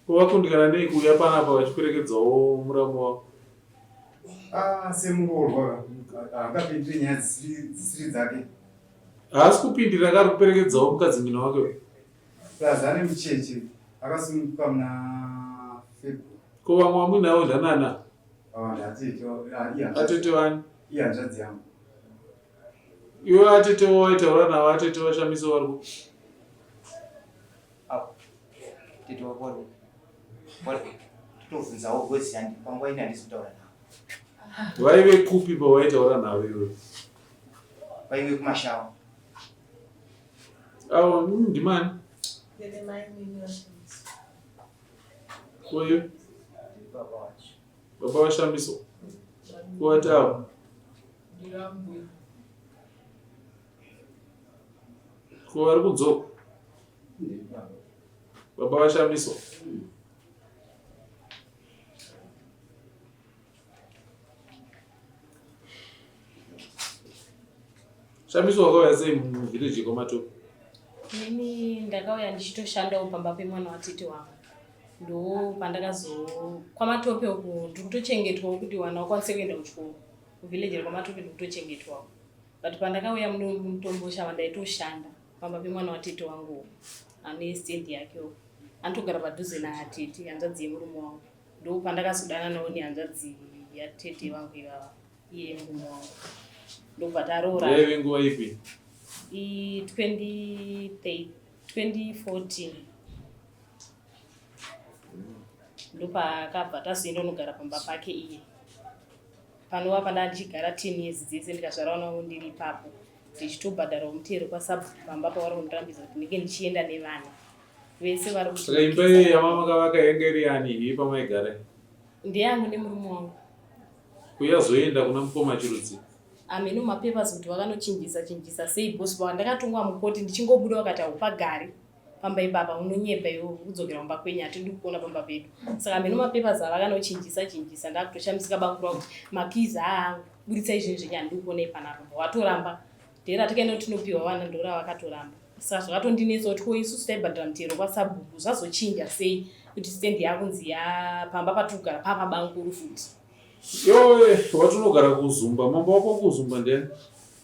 Speaker 1: Kwavakundikana nei kuuya panapa vachikwerekedzawo muramo wavo?
Speaker 9: Semurorwa haangapindire nyaya dzisiri dzake.
Speaker 1: Haasi kupindira kari kuperekedzawo mukadzingina wake.
Speaker 9: Plaza ane mucheche akasununguka muna February.
Speaker 1: Ko vamwe vamuinawo ndanana? Atete vani?
Speaker 9: Iye hanzvadzi yangu.
Speaker 1: Iwe atetewo waitaura navo atete vashamiso vari ku?
Speaker 2: tete wako totobvunzawo gozi panguva ine handisi kutaura navo.
Speaker 1: Vaive kupi pavaitaura navo iwe?
Speaker 2: Vaive kumashawa.
Speaker 1: Avo ndimani? Uyu baba waShamiso. Kuwati avo? Kuvari kudzoka? Baba waShamiso. Shamiso wakauya sei muvhileji kwaMatope?
Speaker 3: Nini ndakauya ndichitoshandawo pamba pemwana watete wangu. Ndo kwaMatope uku ndikutochengetwawo kuti wana wakwanise kuenda kuchikoro. Kuvhileji kwaMatope ndikutochengetwawo. But pandakauya mutombosha ndaitoshanda pamba pemwana watete wangu ane stand yakewo. Anotogara padhuze naatete hanzvadzi yemurume wangu. Ndo pandakazodana nawo nehanzvadzi yatete wangu ivava iye murume wangu. Ndobva taroora.
Speaker 1: Yaive nguva ipi?
Speaker 3: 2014. Ndopakabva tazoenda unogara pamba pake iye. Panova pana ndichigara 10 years dzese ndikazvarawo nawo ndiri ipapo. Ndichitobhadharawo mutero kwaSabhuku pamba pavari kundirambidza kuti ndinenge ndichienda nevana. Vese vari kuti.
Speaker 1: Saka imba iyi yamamakavaka yanga iri yani iyi pamaigara?
Speaker 3: Ndeyangu nemurume wangu.
Speaker 1: Kuyazoenda kuna mukoma Chirudzi?
Speaker 3: Ameno mapepers kuti vakanochinjisa sei bosi pandakatongwa mukoti ndichingobuda wakati haupagari pamba ipapa unonyeba iwe kudzokera kumba kwenyu hatidi kuona pamba pedu. Saka ameno mapepers avakanochinjisa ndakutoshamisika bangura kuti makizi buritsa izvinhu zvenyaya ndiri kuona ipanapo watoramba ndera tikaenda tinopiwa vana ndora vakatoramba. Saka zvakatondinetsa kuti ko isusu taibhadhara mutero kwaSabhuku zvazochinja sei kuti stendi yakunzi yapamba patikugara papa banguru futi.
Speaker 1: Yowe watunogara kuzumba, mambo wako kuzumba ndiani?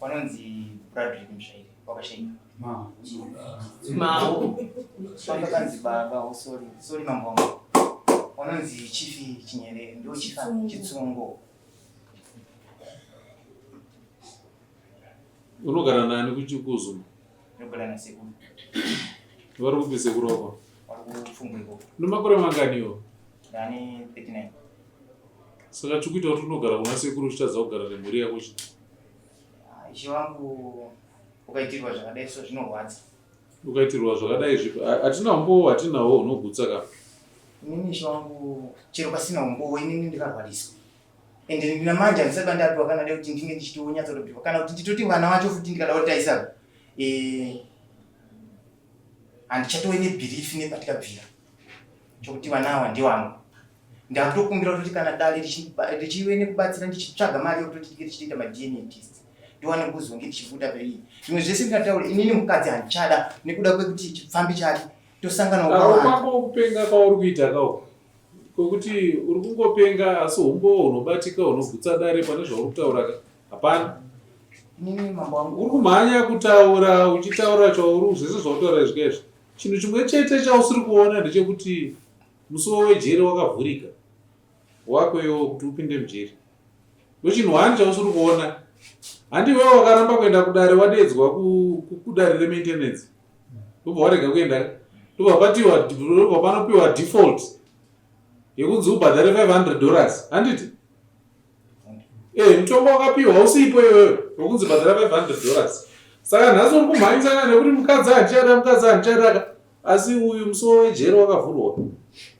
Speaker 2: Wanonzi Bradrick Mshairi wakashaika.
Speaker 5: Mao.
Speaker 2: Pamba kanzi baba sorry mambo wangu. Wanonzi Chifi Chinyerere ndio chifa Chitsongo.
Speaker 1: Unogara nani kuchikuzumba?
Speaker 2: Ndogara na Sekuru.
Speaker 1: Vari kupi Sekuru wako?
Speaker 2: Vari kufungwa iko.
Speaker 1: Nemakore manganiwo?
Speaker 2: Ndani 39.
Speaker 1: Saka chikuita kuti unogara kuna Sekuru uchitadza kugara nemhuri yako chi?
Speaker 2: Ishe wangu ukaitirwa zvakadai so zvinorwadza.
Speaker 1: Ukaitirwa zvakadai zvipi? Hatinawo unogutsa ka?
Speaker 2: Inini ishe wangu chero pasina umbowo inini ndikarwariswa. Ende ndina manje andisaba ndapiwa kana dai kuti ndinge ndichitonyatsa kupiwa kana kuti nditoti vana vacho futi ndikada kuti taisa. Handichatove nebhirifi nepatikabvira. Chokuti vana ava ndiwangu. Ndakutokumbira kuti kana dare richive nekubatsira ndichitsvaga mari yokutoti ndinge tichiita ma-DNA test. Ndiwane kuzonge ndichibuda pei. Zvimwe zvese ndingataura inini mukadzi handichada nekuda kwekuti chipfambi chake tosangana
Speaker 1: kwako kupenga kwauri kuita kawo. Kwekuti uri kungopenga asi umbo unobatika unogutsa dare pane zvauri kutaura ka? Hapana.
Speaker 2: Inini mambo wangu
Speaker 1: uri kumhanya kutaura uchitaura chauri zvese zvautaura izvikaizvi. Chinhu chimwe chete chausiri kuona ndechekuti musuwo wejeri wakavhurika. Wakwewo kuti upinde mujeri. Ndochinhu hani chausiri kuona. Handi wewe wakaramba kuenda kudare wadedzwa kudare remaintenance. Ndobva warega kuenda. Ndobva panopiwa default yekunzi ubhadhare $500. Handiti? Mutombo wakapiwa usipo iwewe wekunzi bhadhara $500. Saka nhasi uri kumhanyisana nekuti mukadzi handichada asi uyu musuwo wejeri wakavhurwa.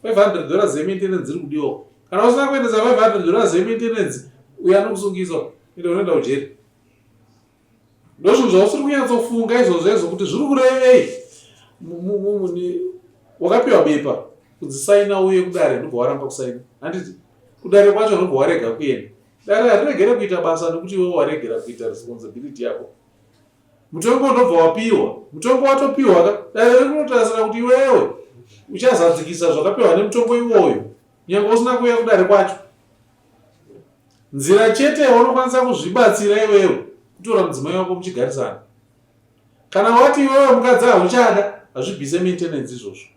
Speaker 1: $500 yemaintenance dziri kudiwa. Kana usina kuendesa $500 yemaintenance uyu anokusungisa ende unoenda kujeri. Ndozvinhu zvausiri kunyatsofunga izvozvo kuti zviri kurevei. Wakapiwa bepa kudzisaina uye kudare ndobva waramba kusaina. Handiti? Kudare kwacho ndobva warega kuenda. Dare hariregere kuita basa nekuti iwe waregera kuita responsibility yako. Mutombo ndobva wapiwa. Mutombo watopiwa ka? Dare rinotarisira kuti iwewe uchazadzikisa zvakapiwa nemutombo iwoyo. Nyange usina kuuya kudare kwacho. Nzira chete yaunokwanisa kuzvibatsira iwewe kutora mudzimai wako muchigarisana. Kana wati iwewe mukadzi hauchada, hazvibvise maintenance izvozvo.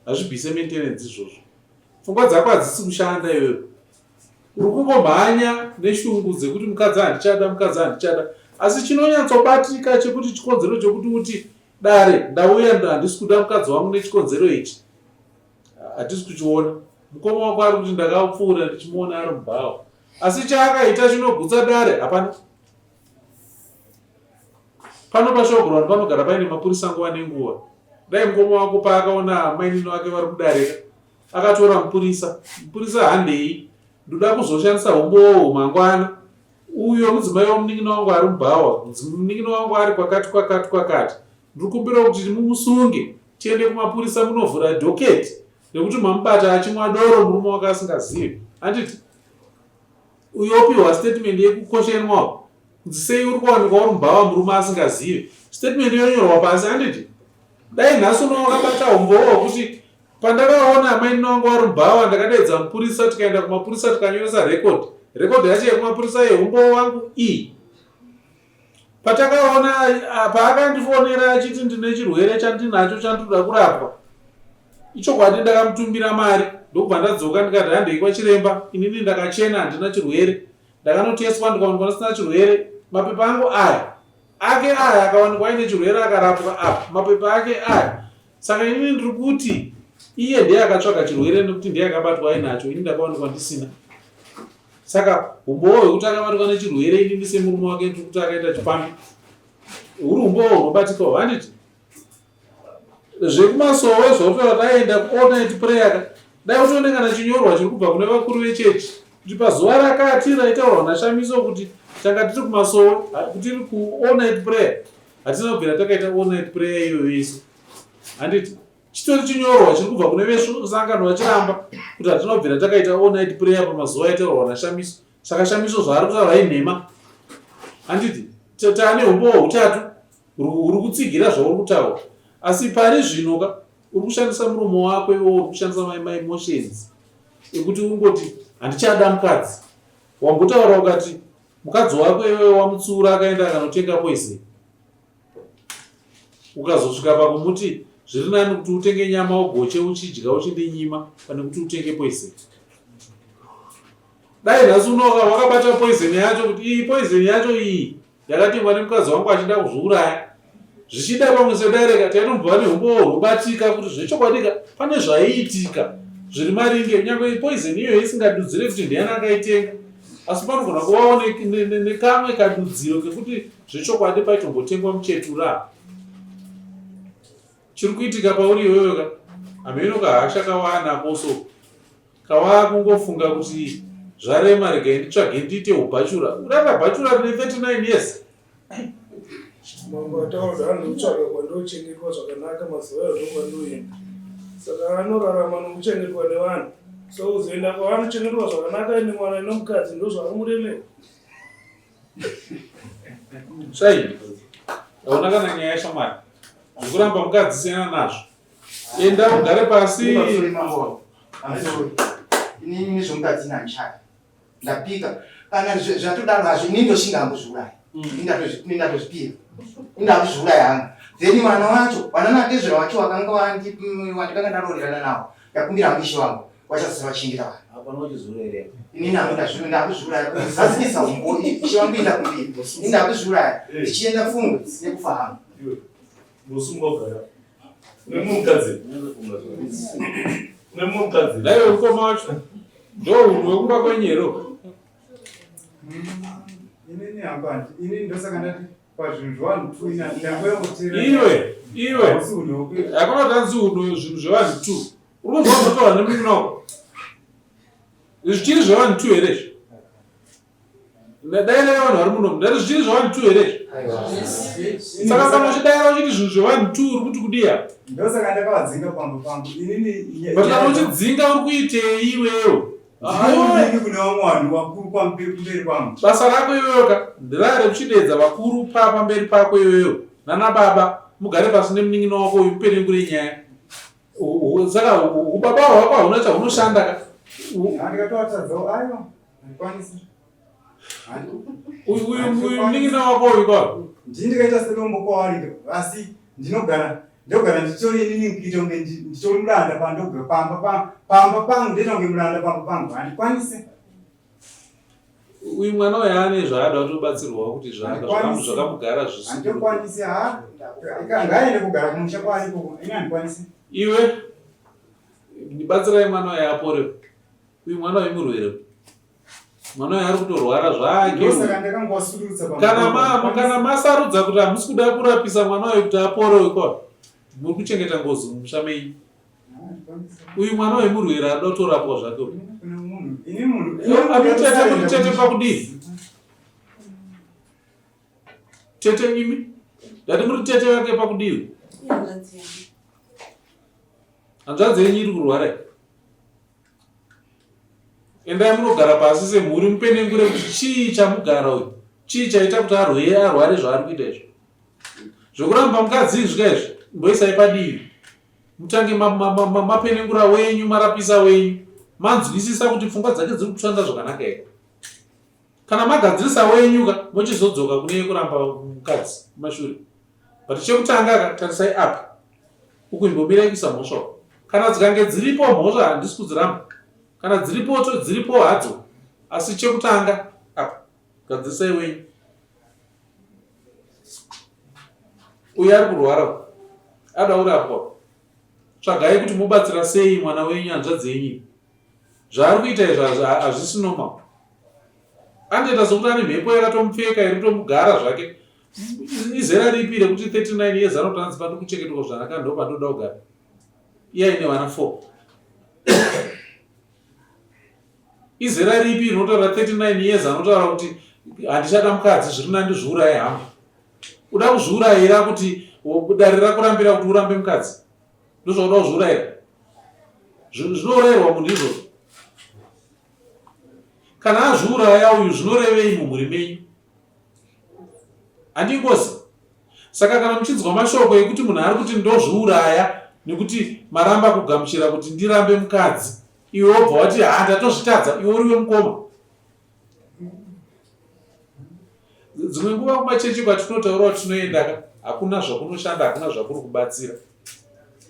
Speaker 1: Hazvibvise maintenance izvozvo. Pfungwa dzako hadzisi kushanda iwewe. Uri kungomhanya neshungu dzekuti mukadzi handichada. Asi chinonyatsobatika chekuti chikonzero chekuti dare ndauya handisi kuda mukadzi wangu nechikonzero ichi, hatisi kuchiona. Mukoma wako ari kuti ndakapfuura ndichimuona ari mubhawa, asi chaakaita chinogutsa dare hapana. Pano paShowground panogara paine mapurisa nguva nenguva. Dai mukoma wako paakaona mainini wake vari kudarika, akatora mupurisa handei, ndoda kuzoshandisa umbowo mangwana. Uyo mudzimai wamunin'ina wangu ari mubhawa, munin'ina wangu ari kwakati. Ndiri kumbira kuti mumusunge tiende kumapurisa munovhura dhoketi, nekuti mamubata achimwa doro murume wake asingazivi. Handiti uyo opiwa statement yekukoshenwa kunzi sei uri kuwanikwa uri mubhawa murume asingazivi. Statement yonyorwa pasi. Handiti dai nhasi unowakabata umbowo kuti pandakaona mainini wangu ari mubhawa ndakadaidza mupurisa, tikaenda kumapurisa tikanyoresa rekodhi yacho yekumapurisa yeumbowo wangu iyi. Patakaona paakandifonera achiti ndine chirwere chandinacho chandinoda kurapwa, ichokwadi ndakamutumbira mari ndokubva ndadzoka ndikati handei kwachiremba, inini ndakachena handina chirwere, ndakanoteswa ndikawanikwa ndisina chirwere, mapepa angu aya akawanikwa aine chirwere akarapwa apa, mapepa ake aya. Saka inini ndiri kuti iye ndiye akatsvaga chirwere nekuti ndiye akabatwa ainacho, ini ndakawanikwa ndisina. Saka umbowo hwekuti akabatwa nechirwere inini semurume wake ndiri kuti akaita chipambi, huri umbowo hunobatsikawo. Handiti zvekumasowe zvotora taenda ku-all night prayer, dai utoonekana chinyorwa chiri kubva kune vakuru vechechi kuti pazuva rakati raitaurwa naShamiso kuti tanga tiri kumasowe, kuti tiri ku-all night prayer, hatina kubvira takaita all night prayer iyoyo isu. Handiti chitori chinyorwa chiri kubva kune vesangano vachiramba kuti hatinobvira takaita all night prayer pamazuva aitaurwa naShamiso. Saka Shamiso zvaari kutaura inhema. Handiti tane umbowo hutatu huri kutsigira zvauri kutaura, asi pari zvinoka uri kushandisa muromo wako iwo, uri kushandisa emotions ekuti ungoti handichada mukadzi. Wambotaura ukati mukadzi wako iwewe wamutsura akaenda akanotenga poison, ukazosvika pakumuti zviri nani kuti utenge nyama ugoche uchidya uchindinyima pane kuti utenge poison. Dai nhasi unoka wakabata poison yacho kuti iyi poison yacho iyi yakatengwa nemukadzi wangu achida kuzviuraya, zvichida pamwe sedareka taitombva neumbowo hunobatika kuti zvechokwadika pane zvaiitika zviri maringe, kunyange poison iyoyo isingadudzire kuti ndiani akaitenga, asi panogona kuvawo nekamwe kadudziro kekuti zvechokwadi paitombotengwa muchetura. Chiri kuitika pauri iwewe hameno kahasha kawaanakoso kawaa kungofunga kuti zvarema regai nditsvage ndiite ubhachura. Uraka bhachura rine 39 years.
Speaker 4: Mambo ataura anotsvaga kwandochengetwa zvakanaka mazuva azvokwandoenda, saka anorarama nokuchengetwa nevanhu. So uzoenda kwaanochengetwa zvakanaka ine mwana inomukadzi ndozvaamuremera.
Speaker 1: Sai aona kana nyaya yashamwari zvekuramba mukadzi siyana nazvo, enda ugare pasi.
Speaker 2: Inini zvomukadzi nandichada ndapika, kana zvatodaro hazvo inini ndosingambozviuraya, indatozvipira, indakuzviuraya hangu. Then mwana wacho wananatezvera wacho wakanga wandikanga ndaroorerana nawo, ndakumbira muishi wangu wachasara vachingira vanhu.
Speaker 8: Hapana uchizviuraya.
Speaker 2: Inini ndakuzviuraya kuzadzisa umbo ishi wangu indakumbira, indakuzviuraya ndichienda pfungwe nekufa hangu.
Speaker 10: Musungogara nemukadzi
Speaker 1: dai ukoma wacho ndo unhu wekumba kwenyero.
Speaker 9: Inini hapana, inini ndosaka ndati pazvinhu zvavanhu tu ndakuyambotira
Speaker 1: iwe hakuna tanzi unhu zvinhu zvevanhu tu uri kuzwa kutoa nemuninoko zvichiri zvevanhu tu here dai nai vanhu vari muno ndati zvichiri zvevanhu tu here. Saka kana uchidaira uchiti zvinhu zvevanhu tu uri kuti kudiya
Speaker 9: ndosaka ndakavadzinga pambo pangu inini
Speaker 1: kana uchidzinga uri kuitei iwewe
Speaker 9: ndingi kune vamwe vanhu vakuru kumberi kwangu.
Speaker 1: Basa rako iweyoka ndirare kuchidedza vakuru pamberi pako iweyo nana baba mugare pasi nemunin'ina wako uyu mupenengure nyaya. Saka ubaba hwako hauna chahunoshanda ka
Speaker 9: handikatovatadzawo aiwa handikwanisi
Speaker 1: uyu munin'ina wako uyu kwa
Speaker 9: ndii ndikaita sedombo kwavari, asi ndogara nditori inini kuita kunge nditori muranda pamba pangu ndinokunge muranda pamba pangu handikwanisi.
Speaker 1: uyu mwana uyu ane zvaada kutobatsirwawo kuti zvakamugara zvisiku
Speaker 9: handikwanisi ngaende kugara kumusha kwaariko ine handikwanisi
Speaker 1: iwe ndibatsirai mwana uyu apore uyu mwana uyu murwere mwana uyu ari kutorwara zvake
Speaker 9: saka ndakangowasurudza
Speaker 1: kana masarudza kuti hamusi kuda kurapisa mwana uyu kuti apore ikwa muri kuchengeta ngozi mumusha menyu uyu mwana uyu murwere anoda kutorapwa zvake anotete kuti tete pakudii tete imi ndati muri tete wake pakudii hanzvadzi yenyu iri kurwara endai munogara pasi semhuri mupenengure kuti chii chamugara uyu chii chaita kuti arware zvaari kuita izvo zvokuramba mukadzi zvika izvi mboisai padivi mutange mapenengura wenyu marapisa wenyu manzwisisa kuti pfungwa dzake dziri kushanda zvakanaka here kana magadzirisa wenyuka mochizodzoka kune kuramba mukadzi mashure but chekutanga tarisai apa uku imbomirai kuisa mhosva kana dzikange dziripo mhosva handisi kudziramba kana dziripo hadzo asi chekutanga apa gadzirisai wenyu uyu ari kurwara ada urapwa tsvagai kuti mubatsira sei mwana wenyu hanzvadzi yenyu zvaari kuita izvo hazvisi normal anoita sokuti ane mhepo yakatomupfeka iri kutomugara zvake izera ripi rekuti 39 years anotanzi pano kuchengetwa zvanaka ndo pandoda kugara iye aine vana 4 izera ripi rinotaura 39 years anotaura kuti handichada mukadzi zviri nandizviurayi hama uda kuzviurayira kuti dare rakurambira kuti urambe mukadzi ndozvauda kuzviurayira zvinourayirwa munhu izvozvo kana azviuraya uyu zvinorevei mumhuri menyu handingozi saka kana muchinzwa mashoko ekuti munhu ari kuti ndozviuraya nekuti maramba kugamuchira kuti ndirambe mukadzi iwe wobva wati ndatozvitadza iwe uriwe mukoma dzimwe nguva kumachechi kwatinotaura kuti tinoendaka hakuna zvakunoshanda hakuna zvakuri kubatsira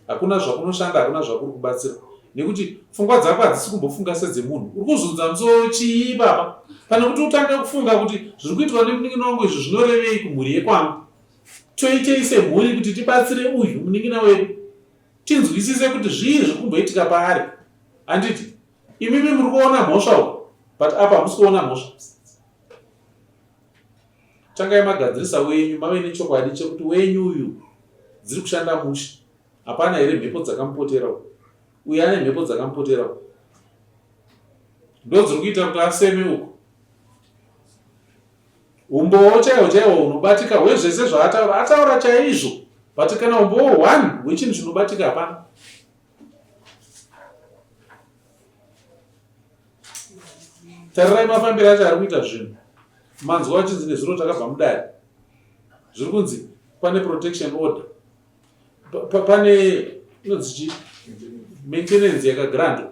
Speaker 1: hakuna zvakunoshanda hakuna zvakuri kubatsira nekuti pfungwa dzako hadzisi kumbofunga sedzemunhu uri kuzunza musoro chii baba pane kuti utange kufunga kuti zviri kuitwa nemunin'ina wangu izvi zvinorevei kumhuri yekwangu toitei semhuri kuti tibatsire uyu munin'ina wedu tinzwisise kuti zvii zviri kumboitika paari handiti imimi muri kuona mhosva uku but apa hamusi kuona mhosva tangai magadzirisa wenyu mave nechokwadi chekuti wenyu uyu dziri kushanda musha hapana here mhepo dzakamupotera uyu ane mhepo dzakamupotera ndo dziri kuita kuti aseme uku umbowo chaiwo hunobatika hwezvese zvaataura ataura chaizvo but kana umbowo 1 hwechinhu chinobatika hapana tarirai mafambiro acho ari kuita zvinhu manzwa wachinzi nezviro takabva mudare zviri kunzi pane protection order pane inonzi maintenance yakagrand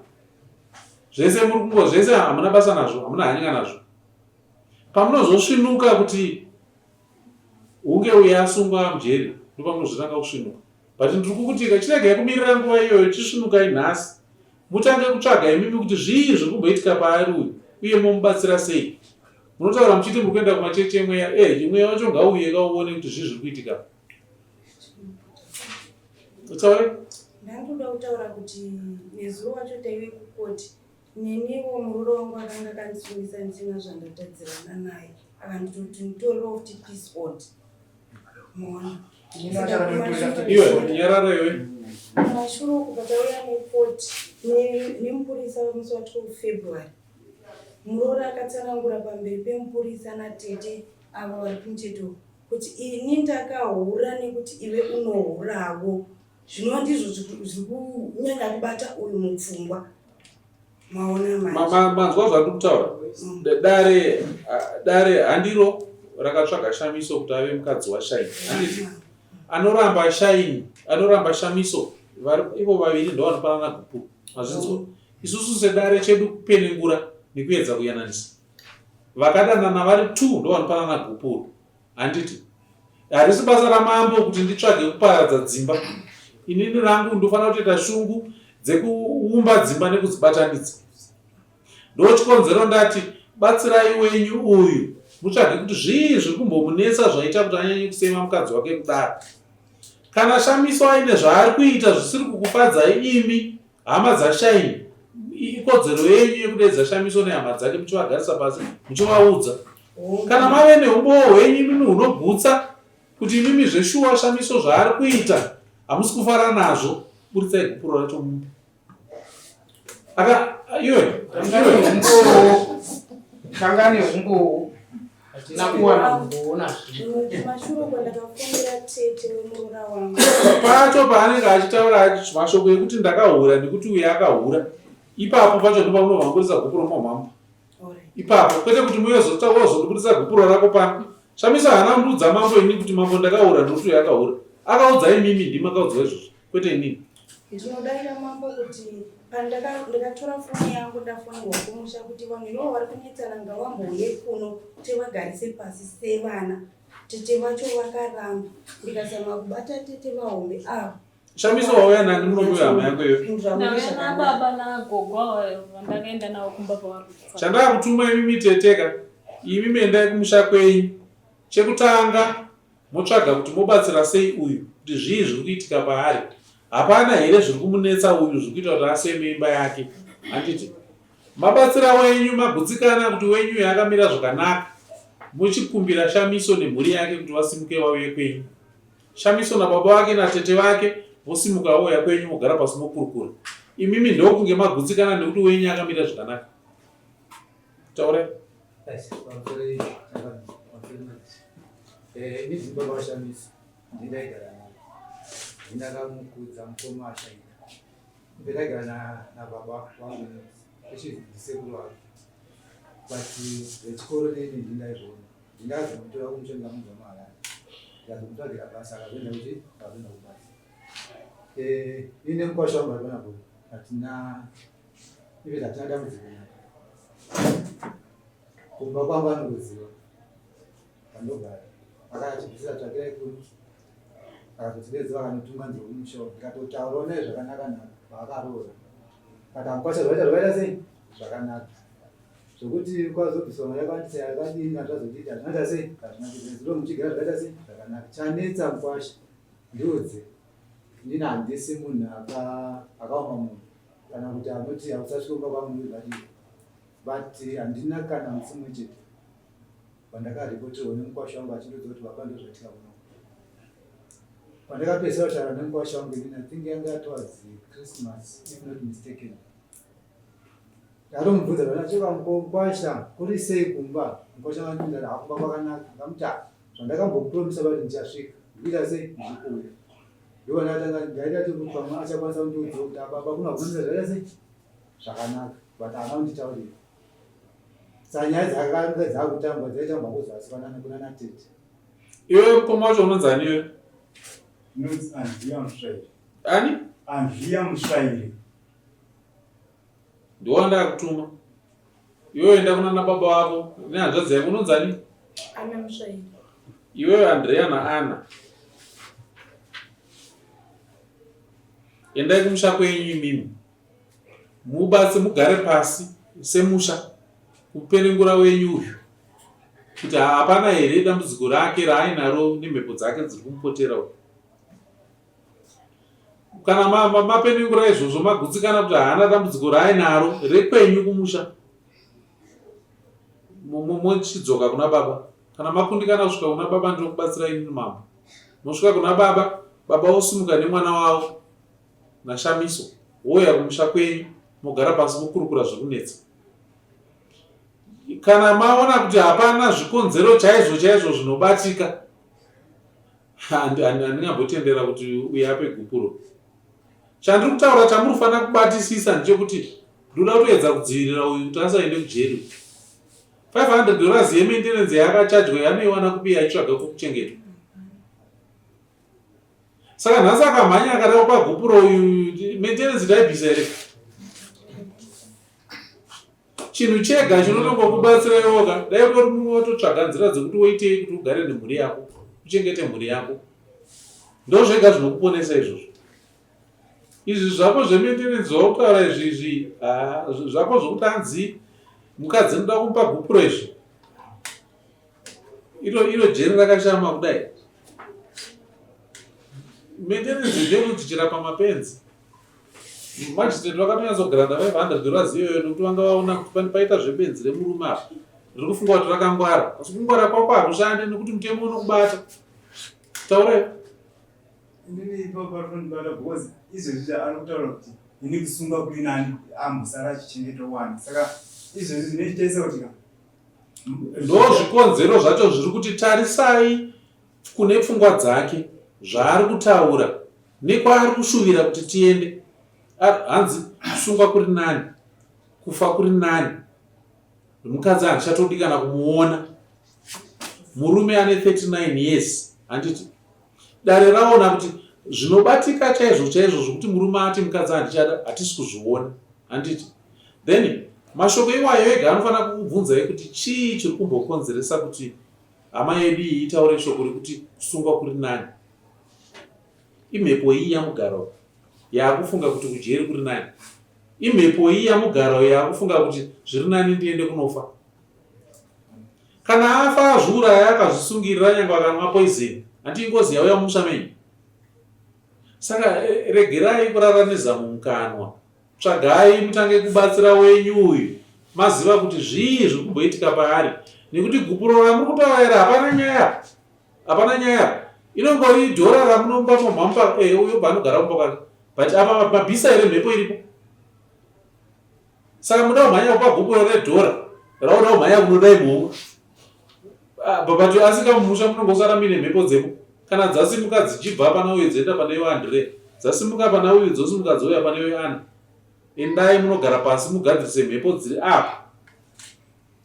Speaker 1: zvese muri kungo zvese hamuna basa nazvo hamuna hanyika nazvo pamunozosvinuka kuti hunge uye asungwa mujeri ndopamunozvitanga kusvinuka but ndiri kukutika chiregai kumirira nguva iyoyo chisvinukai nhasi mutange kutsvaga imimi kuti zvii zviri kumboitika paari uyu uye momubatsira sei munotaura muchiti muri kuenda kumachechi emweya imweya wacho ngauye kauone kuti zvii zviri kuitika utaure
Speaker 11: ndandoda kutaura kuti nezuva wacho taive kukoti neniwo muroro wangu akanga akandisungisa ndisina zvandatadzirana naye akanditoti mutorero kuti peace ord mona
Speaker 1: iwe nyarara iwe
Speaker 11: mashure okuba tauya nekoti nemupurisa musi wa 12 February muroro akatsanangura pamberi pemupurisa natete ava vari kumucheto kuti ini ndakahura nekuti ive unohurawo zvinova ndizvo zviri kunyanga kubata uyu mupfungwa maona
Speaker 1: manzwa zvandiri kutaura dare handiro rakatsvaga shamiso kuti ave mukadzi washaini handiti anoramba shaini anoramba shamiso ivo vaviri ndovanopanana gupu mazvinzwa isusu sedare chedu kupenengura nekuedza kuyananisa vakadanana vari 2 ndovanopanana gupu handiti harisi basa ramambo kuti nditsvage kuparadza dzimba inini rangu ndofanira kutoita shungu dzekuumba dzimba nekudzibatanidza ndo chikonzero ndati batsirai wenyu uyu mutsvage kuti zvii zviri kumbomunetsa zvaita kuti anyanye kusema mukadzi wake kudaro. Kana Shamiso aine zvaari kuita zvisiri kukufadzai imi hama dzaShaini, ikodzero yenyu yekudedza Shamiso nehama dzake muchivagarisa pasi muchivaudza. Kana mave neumbowo hwenyu imimi hunogutsa kuti imimi zveshuwa Shamiso zvaari kuita hamusi kufara nazvo, buritsai gupuro racho mumba.
Speaker 5: Kangane humbo hatina kuwana kumboona
Speaker 11: Mashure kwandakafundira tete wemurora wangu.
Speaker 1: Pacho paanenge achitaura mashoko ekuti ndakahura nekuti uyu akahura, ipapo pacho ndipo paunovhangurisa gupuro momhamba. Ipapo kwete kuti muyozotobudisa gupuro rako pano. Shamiso haana kundudza mambo ini kuti mambo ndakahura nekuti uyu akahura. Akaudzai mimi ndimi akaudzwa izvozvo, kwete inini.
Speaker 11: Ndinodaira mambo kuti ndakatora foni yangu ndafonerwa kumusha kuti vanhu ivo vari kunetsana ngavambouye kuno kuti vagarise pasi sevana. Tete vacho vakaramba, ndikazama kubata tete vahombe avo.
Speaker 1: Shamiso wauya nani munombo hama yako iyo?
Speaker 3: Ndauya nababa nagogo vandakaenda navo kumba pavari kufa.
Speaker 1: Chandakutuma imimi teteka, imimi endai kumusha kwenyu. Chekutanga motsvaga kuti mobatsira sei uyu, kuti zvii zviri kuitika paari. Hapana here zviri kumunetsa uyu zviri kuita kuti aseme imba yake. Handiti mabatsira wenyu magutsikana kuti wenyu yakamira zvakanaka, muchikumbira Shamiso nemhuri yake kuti vasimuke vauye kwenyu. Shamiso nababa vake natete vake vosimuka vauya kwenyu mogara pasi mokurukura. Imimi ndokunge magutsikana nekuti wenyu yakamira zvakanaka. Taura.
Speaker 12: Inini baba vaShamiso ndindaigara ndakamukudza mukoma ashaida. Ndaigara nababa vangu ndisekuru vake. But vechikoro neni ndindaizvona. Ndingazomutora kumushonga munhu wamaharare. Ndikazomutsvagira basa akazoenda kuti akazoenda kubasa. Ine mukwasha wangu aripana po. Hatina ive hatina dambudziko nako. Kumba kwangu anokuziva. Pandogara. Akachibvisira tsvakirai kuni. Akazotidedza vakanotunga nzeve kumushauri. Ndikatotaurawo naye zvakanaka paakaroora. Kati amukwasha zvaita sei? Zvakanaka. Zvokuti kwazobviswa mari yakawandisa yakadini zvazodii hazvinoita sei? Hazvina kuita. Zviro muchigara zvakaita sei? Zvakanaka. Chanetsa mukwasha ndiudze ndini handisi munhu akaoma munhu kana kuti anoti hausasvika kumba kwangu zvadii. But handina kana musi mumwe chete pandakaripotirwa nemukwasha wangu achindodza kuti baba ndozvatika kuno. Pandakapedzisira kutaura nemukwasha wangu inini I think yanga towards Christmas if not mistaken. Ndatomubvunza zvanachoka mukwasha kuri sei kumba? Mukwasha wangu ndati hakumba kwakanaka. Ndamuti zvandakambokupromisa kuti ndichasvika ndikuita sei ndichikuuya. Ndiwo ndatanga ndaita kuti pamwe achakwanisa kundiudza kuti baba kunogonisa zvaita sei? Zvakanaka. But haana kunditaurira. Sanyaya dzakanga dzakutamba dzaitamba kuzoasipanana kuna natete.
Speaker 1: Iwe mukoma wacho unonzani iwe?
Speaker 9: Nonzi Andrea Musvairi.
Speaker 1: Ani?
Speaker 9: Andrea Musvairi.
Speaker 1: Ndiwo ndakutuma. Iwe enda kuna baba wako. Nehanzvadzi yako unonzani?
Speaker 11: Ana Musvairi.
Speaker 1: Iwe Andrea naAna. Endai kumusha kwenyu imimi. Mubatse mugare pasi semusha. Kupenengura wenyu uyu. Kuti hapana here dambudziko rake raainaro nemhepo dzake dziri kumupotera uyu. Kana mapenengura izvozvo magutsikana kuti haana dambudziko raainaro rekwenyu kumusha. Mochidzoka kuna baba. Kana makundikana kusvika kuna baba ndinokubatsira inini mambo. Mosvika kuna baba, baba osimuka nemwana wavo naShamiso. Wouya kumusha kwenyu, mogara pasi mokurukura zvokunetsa. Kana maona kuti hapana zvikonzero chaizvo zvinobatika, handingambotendera kuti uye ape gupuro. Chandiri kutaura chamurifana kubatisisa ndechekuti ndoda kutoedza kudzivirira uyu kuti asaende kujeri. $500 yementenense yakachajwa yanoiwana kupi aitsvaga kukuchengetwa. Saka nhasi akamhanya akada kupa gupuro uyu mentenense taibvisa here. Chinhu chega chinotongokubatsira yoga, dai watotsvaga nzira dzekuti woitei kuti ugare nemhuri yako, uchengete mhuri yako. Ndozvega zvinokuponesa izvozvo. Izvi zvako zvementenense wakutaura izvi zvako zvokuti hanzi mukadzi noda kumupa gupuresha iro jeri rakashama kudai. Maintenance ndekuti chirapa mapenzi majisteti vakatonyatsogaranda $500 iyoyo nokuti vanga vaona kuti paita zvebenzi remurume apa riri kufunga kuti rakangwara, asi kungwara kwako hakushande nekuti mutemo unokubata. Taurai.
Speaker 9: Inini ipapo arikunibata because izvezvi ari kutaura kuti ini kusunga kuri nani ambosara achichengetowana, saka izvezvi zvinoitaisa kuti
Speaker 1: ndo zvikonzero zvacho zviri kuti tarisai kune pfungwa dzake zvaari kutaura nekwaari kushuvira kuti tiende. Hanzi kusunga kuri nani, kufa kuri nani. Mukadzi handichatodi kana kumuona. Murume ane 39 years handiti dare raona kuti zvinobatika chaizvo chaizvo zvokuti murume ati mukadzi handichada, hatisi kuzviona handiti. Then mashoko iwayo ega anofanira kukubvunzai kuti chii chiri kumbokonzeresa kuti hama yedu iyi itaure shoko rekuti kusunga kuri nani. Imhepo iyi yamugarawo yaakufunga kuti kujeri kuri nani. Imhepo iyi yamugarawo yaakufunga kuti zviri nani ndiende kunofa. Kana afa azviuraya akazvisungirira nyange akanwa poison, handii ngozi yauya mumusha menyu. Saka regerai kurara nezamu mukanwa. Tsvagai mutange kubatsira wenyu uyu. Maziva kuti zvii zviri kumboitika paari. Nekuti gupuro ramuri kutaurira hapana nyaya. Inongori dhora ramunomba pamhampa uyo banogara mumba but apa mabhisa ere mhepo iripo. Saka muda kumhanya kupa gupuro redhora rauda kumhanya kunodai mhombo. But asika mumusha munongosara mine mhepo dzepo. Kana dzasimuka dzichibva pana uyu dzoenda pana iwe Andre, dzasimuka pana uyu dzosimuka dzouya pana iwe Ana. Endai munogara pasi mugadzirise mhepo dziri apa.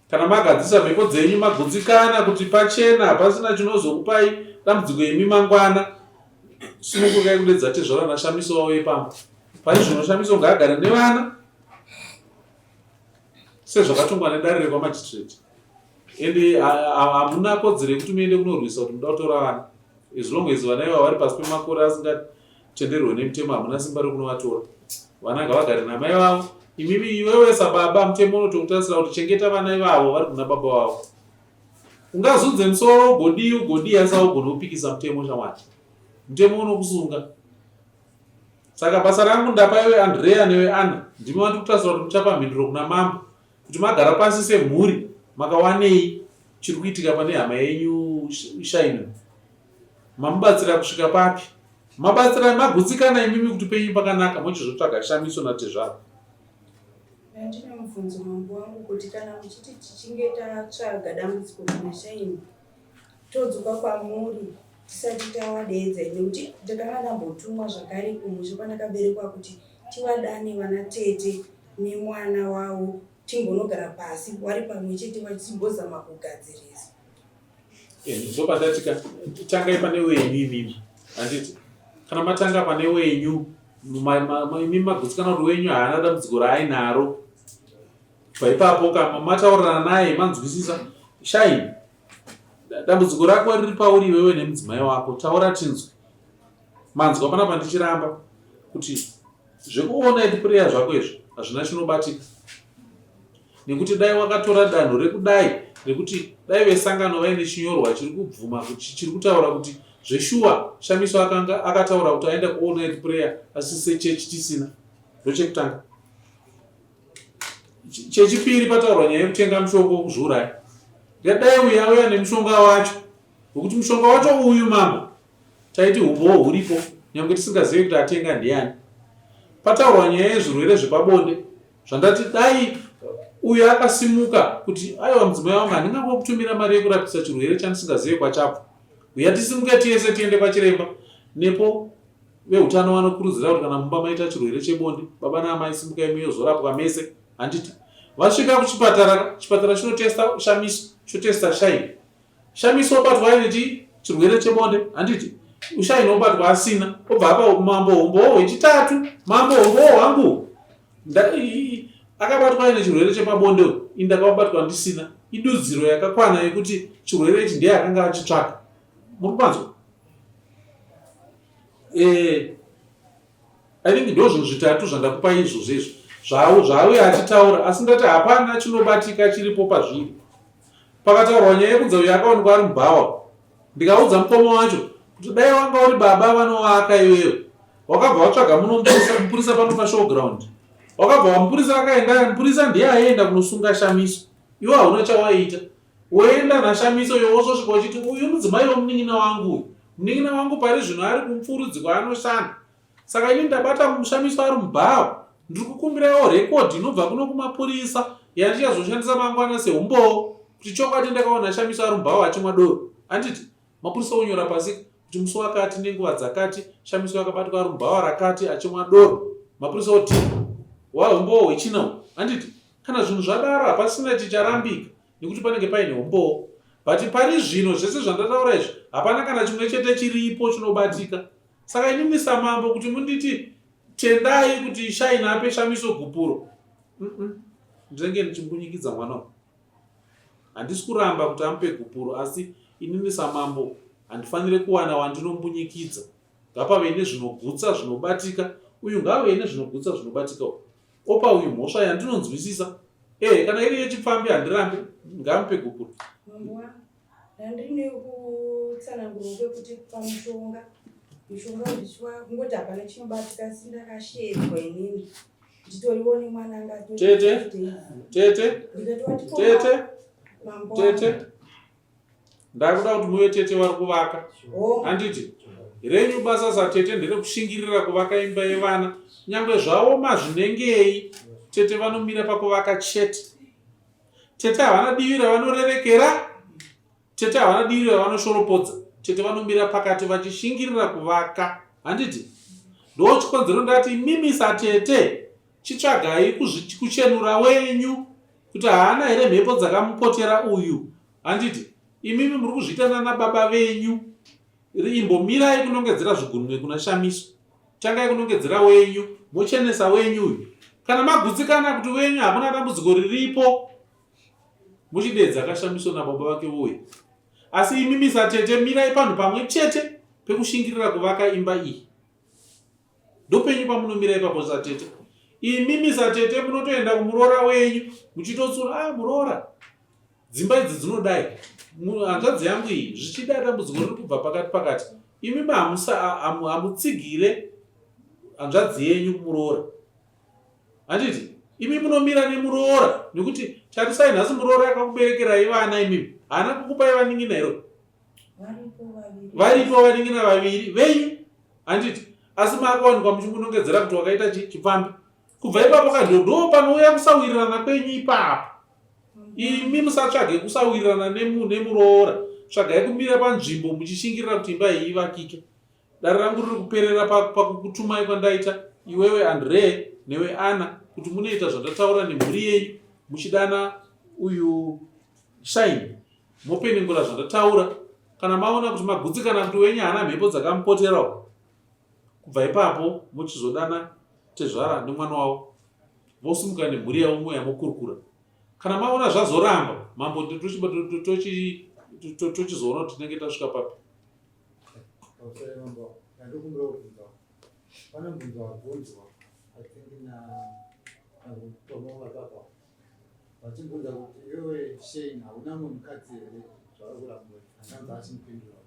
Speaker 1: Kana magadzisa mhepo dzenyu magutsikana kuti pachena pasina chinozokupai dambudziko imi mangwana, simukukai kudedza tezvara nashamiso wawo ipamba. Pane zvinoshamiso ngaagara nevana sezvakatongwa nedare rekwamajistrate. Ende hamuna kodzero yekuti muende kunorwisa kuti muda kutora vana. As long as vana iva vari pasi pemakore asingatenderwe nemutemo hamuna simba rekunovatora. Vana ngavagare namai vavo. Imimi iwewe sababa mutemo unotokutarisira kuti chengeta vana ivavo vari kuna baba vavo. Ungazudze musoro godi yasa ugone kupikisa mutemo shamwari. Mutemo unokusunga. Saka basa rangu ndapa iwe Andrea newe Ana ndimi wandi kutarisira kuti muchapa mhinduro kuna mambo kuti magara pasi semhuri makawanei chiri kuitika pane hama yenyu Shaina. Mamubatsira kusvika papi? Mabatsira magutsikana imimi kuti penyu pakanaka mochizotsvaga shamiso natezvaro.
Speaker 11: Ndine mubvunzo mambo wangu kuti kana muchiti tichinge tatsvaga dambudziko kuna Shaina todzoka kwamuri tisati tawadeedza nekuti ndakanga ndambotumwa zvakare kumusha kwanakaberekwa kuti tiwadane vana tete nemwana wavo timbonogara pasi wari pamwe chete vachimbozama kugadzirisa.
Speaker 1: Ndopatatika tangai pane wenyu imimi handiti. Kana matanga pane wenyu imimi magutsikana kuti wenyu haana dambudziko raainaro. Paipapo kama mataurirana naye manzwisisa Shaina dambudziko rako riri pauri iwewe nemudzimai wako, taura tinzwe. Manzwa panapa ndichiramba kuti zvekuona prayer zvako izvi hazvina chinobatika. Nekuti dai wakatora danho rekudai rekuti dai vesangano vaine chinyorwa chiri kubvuma kuti chiri kutaura kuti zveshuwa Shamiso akataura kuti aenda kuona prayer asi sechechi tisina. Ndochekutanga. Chechipiri pataurwa nyaya yekutenga mushonga wokuzviuraya. Dai uyu auya nemushonga wacho wekuti mushonga wacho uyu mambo taiti humbowo huripo nyange tisingazivi kuti atenga ndiani. Pataurwa nyaya yezvirwere zvepabonde zvandati dai uyu akasimuka kuti aiwa mudzimai wangu handingangokutumira mari yekurapisa chirwere chandisingazivi kwachapo. Uya tisimuke tiese tiende kwachiremba. Nepo veutano vanokurudzira kuti kana mumba maita chirwere chebonde baba naamai simukai muyozorapwa mese. Handiti vasvika kuchipatara, chipatara chinotesta Shamiso, chotesta Shaina. Shamiso obatwa aine chirwere chebonde handiti. Shaina obatwa asina. Obva apa mambo hombowo wechitatu, mambo hombowo wangu akabatwa aine chirwere chepabonde indakabatwa ndisina. Idudziro yakakwana yekuti chirwere ichi ndiye akanga achitsvaka. Muri kupanzwa? I think ndozvo zvitatu zvandakupa izvozvo izvo. zvauya achitaura, asi ndati hapana chinobatika chiripo pazviri. Pakataurwa nyaya yekudza uyo akaonekwa ari mubhawa, ndikaudza mukoma wacho kuti dai wanga uri baba vanovaka iweyo, wakabva watsvaga muno mupurisa pano pashowground, wakabva wamupurisa akaenda, mupurisa ndiye aenda kunosunga Shamiso, iwe hauna chawaita. Woenda naShamiso yowosvosvika uchiti uyu mudzimai womunin'ina wangu uyu, munin'ina wangu pari zvino ari kumupfurudzi kwaanoshanda. Saka ini ndabata Shamiso ari mubhawa, ndiri kukumbirawo rekodhi inobva kuno kumapurisa yandichazoshandisa mangwana seumbowo kuti chokwadi ndakaona Shamiso ari mubhawa achimwa doro. Handiti mapurisa onyora pasi kuti musi wakati nenguva dzakati Shamiso akabatwa ari mubhawa rakati achimwa doro. Mapurisa oti waumbowo hwechinawo. Handiti kana zvinhu zvadaro hapasina chicharambika nekuti panenge paine umbowo. But pari zvino zvese zvandataura izvi hapana kana chimwe chete chiripo chinobatika. Saka inini samambo kuti munditi tendai kuti Shaini ape Shamiso gupuro, ndinenge ndichimbunyikidzwa mwana. Handisi kuramba kuti amupe gupuro, asi inini samambo handifanire kuwana wandinombunyikidzwa. Ngapave nezvinogutsa zvinobatika, uyu ngave nezvinogutsa zvinobatika. Opa uyu mhosva yandinonzwisisa, kana iri yechipfambi handirambi, ngamupe gupuro.
Speaker 11: Handine kutsanangura kwekuti pamushonga mishonga ndichwa kungoti hapana chinobatika, sindakashedzwa inini nditoriwo nemwana anga
Speaker 1: tete ndakuda kuti muve tete vari kuvaka. Handiti renyu basa satete nderekushingirira kuvaka imba yevana, nyangwe zvaoma zvinengei tete vanomira pakuvaka chete. Tete havana divi ravanorerekera, tete havana divi ravanoshorapodza, tete vanomira pakati vachishingirira kuvaka. Handiti ndo chikonzero ndati mimi satete chitsvagai kuchenura wenyu kuti haana here mhepo dzakamupotera uyu. Handiti imimi muri kuzviitana nababa venyu. Imbomirai kunongedzera zvigunwe kuna Shamiso, tangai kunongedzera wenyu, mochenesa wenyu uyu. Kana magutsikana kuti wenyu hamuna dambudziko riripo, muchidedza kaShamiso nababa vake voye. Asi imimi satete mirai panhu pamwe chete pekushingirira kuvaka imba iyi. Ndopenyu pamunomirai ipapo satete. Imimi satete munotoenda kumuroora wenyu muchitotsura, muroora dzimba idzi dzinodai, hanzvadzi yangu iyi zvichida dambudziko riri kubva pakati. Imimi hamutsigire hanzvadzi yenyu kumuroora. Handiti imi munomira nemuroora, nekuti tarisai nhasi muroora akakuberekerai vana, imimi haana kukupai vaning'ina iro. Varipo vaning'ina vaviri venyu. Handiti asi makawanikwa muchimunongedzera kuti wakaita chipfambi. Kubva ipapo kadhodho panouya kusawirirana kwenyu ipapo. Imi musatsvage kusawirirana nemuroora, tsvagai kumira panzvimbo muchishingirira kuti imba iyi ivakike. Dare rangu riri kuperera pakukutumai kwandaita iwewe Andre newe Ana kuti munoita zvandataura nemhuri yenyu, muchidana uyu Shaini mopenengura zvandataura. Kana maona kuti magutsikana kuti wenyu haana mhepo dzakamupoterawo, kubva ipapo muchizodana Tezvara nemwana wavo, vosimuka nemhuri yavo moya mokurukura. Kana maona zvazoramba, mambo tochizoona kuti tinenge tasvika papi.
Speaker 12: Ndikumbira kubvunza, pane mubvunzo wabvunzwa nakutomoka papa vachibvunza kuti iwewe Shaini hauna munhukadzi here zvauri kuramba andanza achimupindura.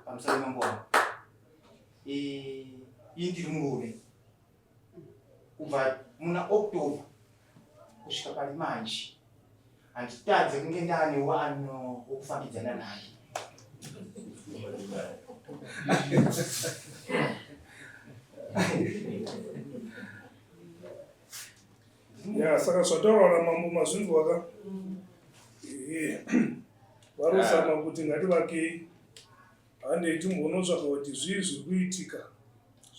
Speaker 2: Pamusoro mambo wangu, ndiri murume kubva muna October kusvika pari manje handitadze kunge ndane wano wokufambidzana naye.
Speaker 4: Saka zvataura namambo mazvinzwaka varosama kuti ngativakei, handei timbonotsvaka kuti zvii zviri kuitika.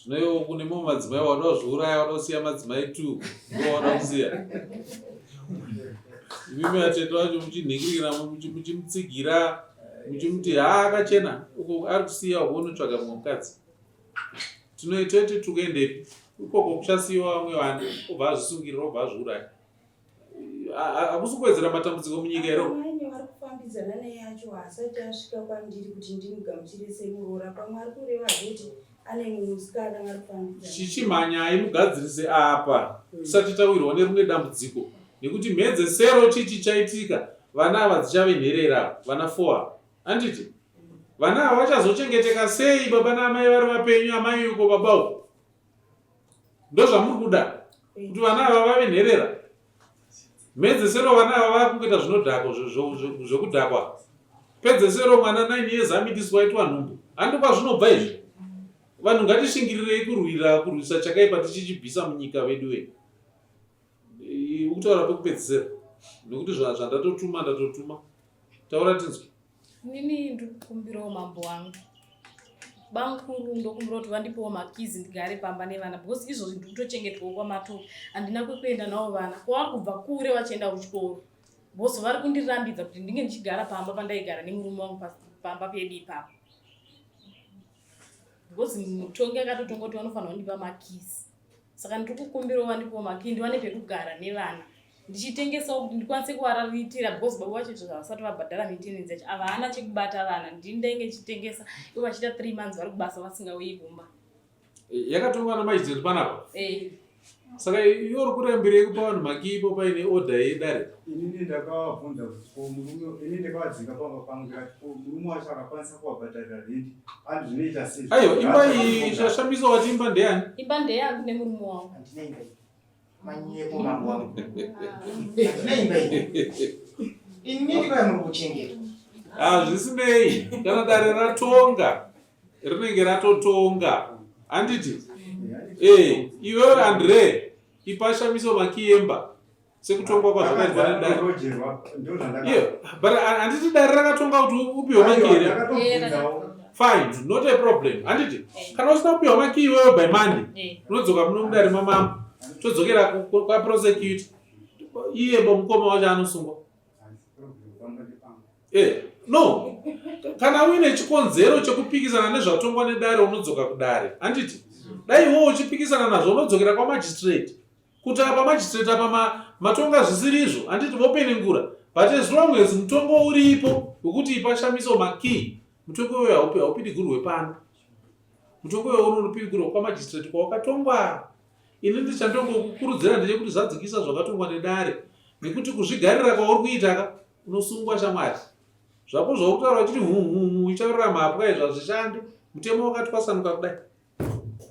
Speaker 1: Zvinoiwo kune mamwe madzimai wadozviuraya, wadosiya madzimai 2 ndowada kusiya. Imimi atete wacho muchinhingirira, muchimutsigira, muchimuti akachena uko ari kusiya unotsvaga mumwe mukadzi. Tinoitete tukuendepi ukoko kuchasiyiwa vamwe vanhu obva azvisungirira obva azviuraya. Hakusi kuwedzera matambudziko munyika ero.
Speaker 11: Amweni vari kufambidzana naye acho haasati asvika kwandiri kuti ndimugamuchire semuroora. Pamwe ari kureva kuti ane musikana ari pambira
Speaker 1: chichimhanyai mugadzirise apa tisati tawirwa nerumwe dambudziko, nekuti mhedze sero chichi chaitika vana ava dzichave nherera vana 4 handiti vana ava vachazochengeteka sei baba naamai vari vapenyu amai uko baba uko ndozvamuri kuda kuti vana ava vave nherera mhedze sero vana ava vakungoita zvinodhakwa zvekudhakwa pedze sero mwana 9 years amitiswa aitwa nhumbu handi kwazvinobva izvi vanhu ngatishingirirei kurwisa chakaipa tichichibvisa munyika vedu we ukutaura pekupedzisira nekuti zvandatotuma ndatotuma taura tinzwi.
Speaker 3: Nini ndikukumbirawo mambo wangu bankuru ndokumbira kuti vandipewo makizi ndigare pamba nevana because izvozvi ndikutochengetwawo kwamatope handina kwekuenda navo vana kwavakubva kure vachienda kuchikoro bhosi vari kundirambidza kuti ndinge ndichigara pamba pandaigara nemurume wangu pamba pedu ipapo because mutongi akatotongoti vanofanira kundipa makizi saka ndiri kukumbirawo vandipewo makizi ndiwane pekugara nevana ndichitengesa kuti ndikwanise kuvarariitira because baba vacho zvavasati vabhadhara maintenance yacho ava hana chekubata vana ndinenge chitengesa ivo vachiita 3 months vari kubasa vasingauyi kumba.
Speaker 1: Yakatongwa namajidheri panapa saka iyo uri kurambirei kupa vanhu makiipo paine odha yedare.
Speaker 9: Inini ndakavabvunza kuti inini ndakavadzinga pamba pangu ndikati murume wacho akakwanisa kuvabhadharira rendi andi zvinoita sei.
Speaker 1: Aiyo imba iyi shashamisa wati imba ndeyani?
Speaker 3: Imba ndeyangu nemurume wangu.
Speaker 2: Manyepo mambo wangu. Ndinei bai. Inini kwa muri kuchengeta.
Speaker 1: Zvisinei kana dare ratonga rinenge ratotonga handiti iwewe Andre ipashamiso makiemba sekutongwa kwazvakaitwa nedare but handiti dare rakatonga kuti upiwe maki here fine not a problem handiti kana usina kupiwa maki iwewe by Monday unodzoka muno mudare mamambo todzokera kwaprosecute iye bomukoma wacho anosungwa no kana uine chikonzero chekupikisana nezvatongwa nedare unodzoka kudare handiti dai iwewe uchipikisana nazvo unodzokera kwamagistrate kuti apa magistrate apa matonga zvisirizvo handiti vopenengura but as long as mutongo uripo wekuti ipashamiso makii mutongo uyo haupidigurwe pano mutongo uyo unopidigurwa kwamagistrate kwawakatongwa. Ini ndichandongokukurudzira ndechekuti zvadzikisa zvakatongwa nedare nekuti kuzvigarira kwauri kuitaka unosungwa shamwari zvako zvakutaura uchiti ichaurama apwa izvazvishandi mutemo wakatwasanuka kudai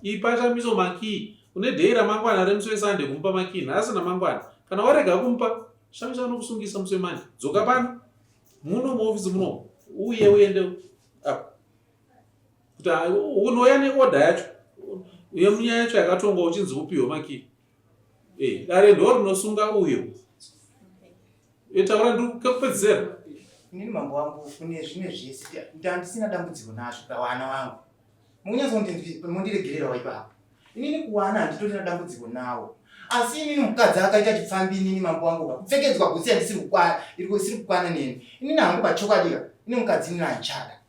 Speaker 1: ipashamiso makii une dhei ramangwana remusi wesande kumupa makii nhasi namangwana kana warega kumpa shamisa anokusungisa musi wemani dzoka pano muno muofisi muno uye uende apa kuti unouya neodha yacho yemunyaya yacho yakatongwa uchinzi upiwe makii dare ndo rinosunga uyo taura ndikupedzera.
Speaker 2: Inini mambo wangu kune zvimwe zvese ndisina dambudziko nazvo pavana vangu munyazonzi mundiregerera waipapo inini kuwana handitorina dambudziko nawo asi inini mukadzi akaita chipfambi inini mambo wangu kupfekedzwa gusi handisiri kukwana neni inini hangu pachokwadika inini mukadzi inini anchada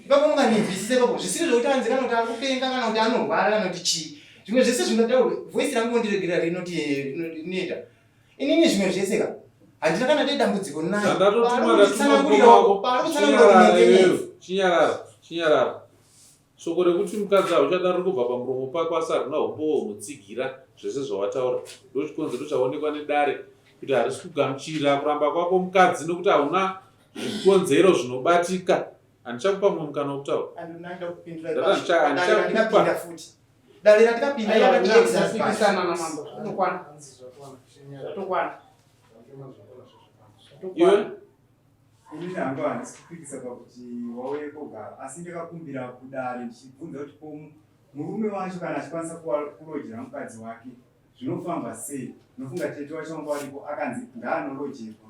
Speaker 2: ipapo munganibvisise papo zvisiri zvokuti anzikana kuti akupenga kana kuti anorwara kana kuti chii zvimwe zvese zvingataurwe voisi rangu mondiregerera rinoita inini zvimwe zvese ka handina kana dei dambudziko nayo
Speaker 1: chinyarara shoko rekuti mukadzi hauchada riri kubva pamuromo pako asi harina hombowo mutsigira zvese zvawataura ndochikonzero chaonekwa nedare kuti harisi kugamuchira kuramba kwako mukadzi nekuti hauna zvikonzero zvinobatika. Handichakupa mumwe mukana wokutaura
Speaker 2: dare ratikapinda
Speaker 1: iwe
Speaker 9: inini hangu handisi kupikisa pakuti wauye kogara asi ndakakumbira kudare ndichibvunza kuti murume wacho kana achikwanisa kurojera mukadzi wake zvinofamba sei nofunga tete wacho wanga waripo akanzi ngaanolojerwa.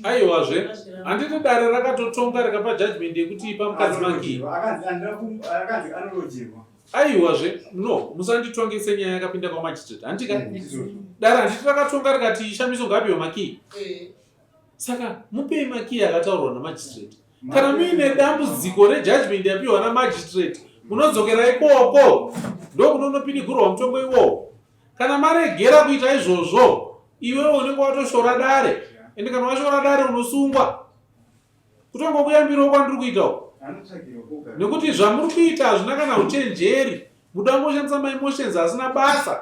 Speaker 1: Aiwazve handiti dare rakatotonga rikapa judgment yekuti ipa mukadzi makii
Speaker 9: akanzi anolojerwa.
Speaker 1: Aiwazve no musanditongese nyaya yakapinda kwamagistrate handika dare handiti rakatonga rikati ishamiso ngapiwe makii saka mupei makii akataurwa namagistrate kana muine dambudziko rejudgment yapiwa namagistrate munodzokera ikoko ndokunonopidigurwa mutongo iwowo kana maregera kuita izvozvo iwewe unenge watoshora dare ende kana washora dare unosungwa kutongokuyambirawo kwandiri kuitawo nekuti zvamuri kuita hazvina kana uchenjeri. Muda kungoshandisa maemotions asina basa.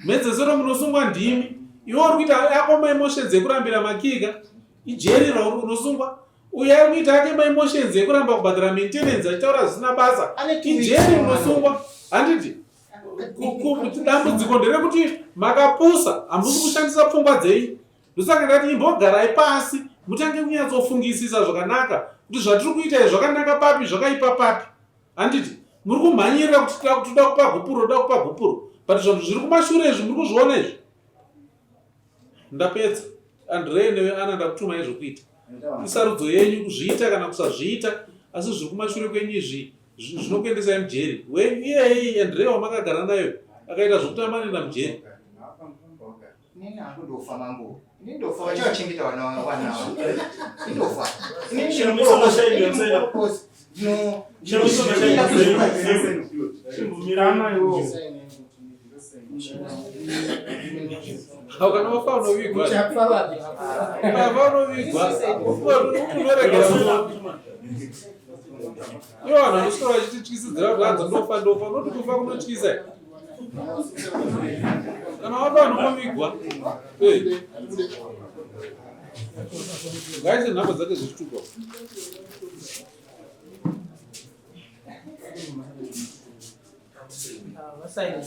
Speaker 1: Medzesero munosungwa ndimi. Iwe uri kuita yako maemotions ekurambira makika. Ijeri rauri unosungwa. Uye ari kuita yake maemotions ekuramba kubhadhara maintenance achitaura zvisina basa. Ijeri unosungwa. Handiti? Dambudziko nderekuti makapusa hamusi kushandisa pfungwa dzenyu. Ndosaka ndati imbogarai pasi mutange kunyatsofungisisa zvakanaka kuti zvatiri kuita izvi zvakanaka papi zvakaipa papi. Handiti? Muri kumhanyirira kuti toda kupa gupuro. But zvinhu zviri kumashure izvi muri kuzviona izvi. Ndapedza. Andrei newe Ana ndakutuma izvokuita. Isarudzo yenyu kuzviita kana kusazviita, asi zviri kumashure kwenyu izvi zvinokuendesai mujeri. Iyei Andrei wamakagara nayo akaita zvokuti amanoenda mujeri.
Speaker 2: Nini akudofa mangu. Nini ndofa wachachengeta wana wangu. Ndofa. Nini
Speaker 10: Chinomusa shahidi yamsaya.
Speaker 2: No.
Speaker 10: Chinomusa shahidi.
Speaker 5: Mirama yo.
Speaker 1: Kana wafa unovigwa.
Speaker 5: Uchapfa vapi?
Speaker 1: Wafa unovigwa. Unoregera. Iwo vanhu vanoswera vachitityisidzira kuti hanzi ndofa noti kufa kunotyisa. Kana wafa unovigwa. Ngaite nhamo dzake zvichituka.
Speaker 5: Vasaini.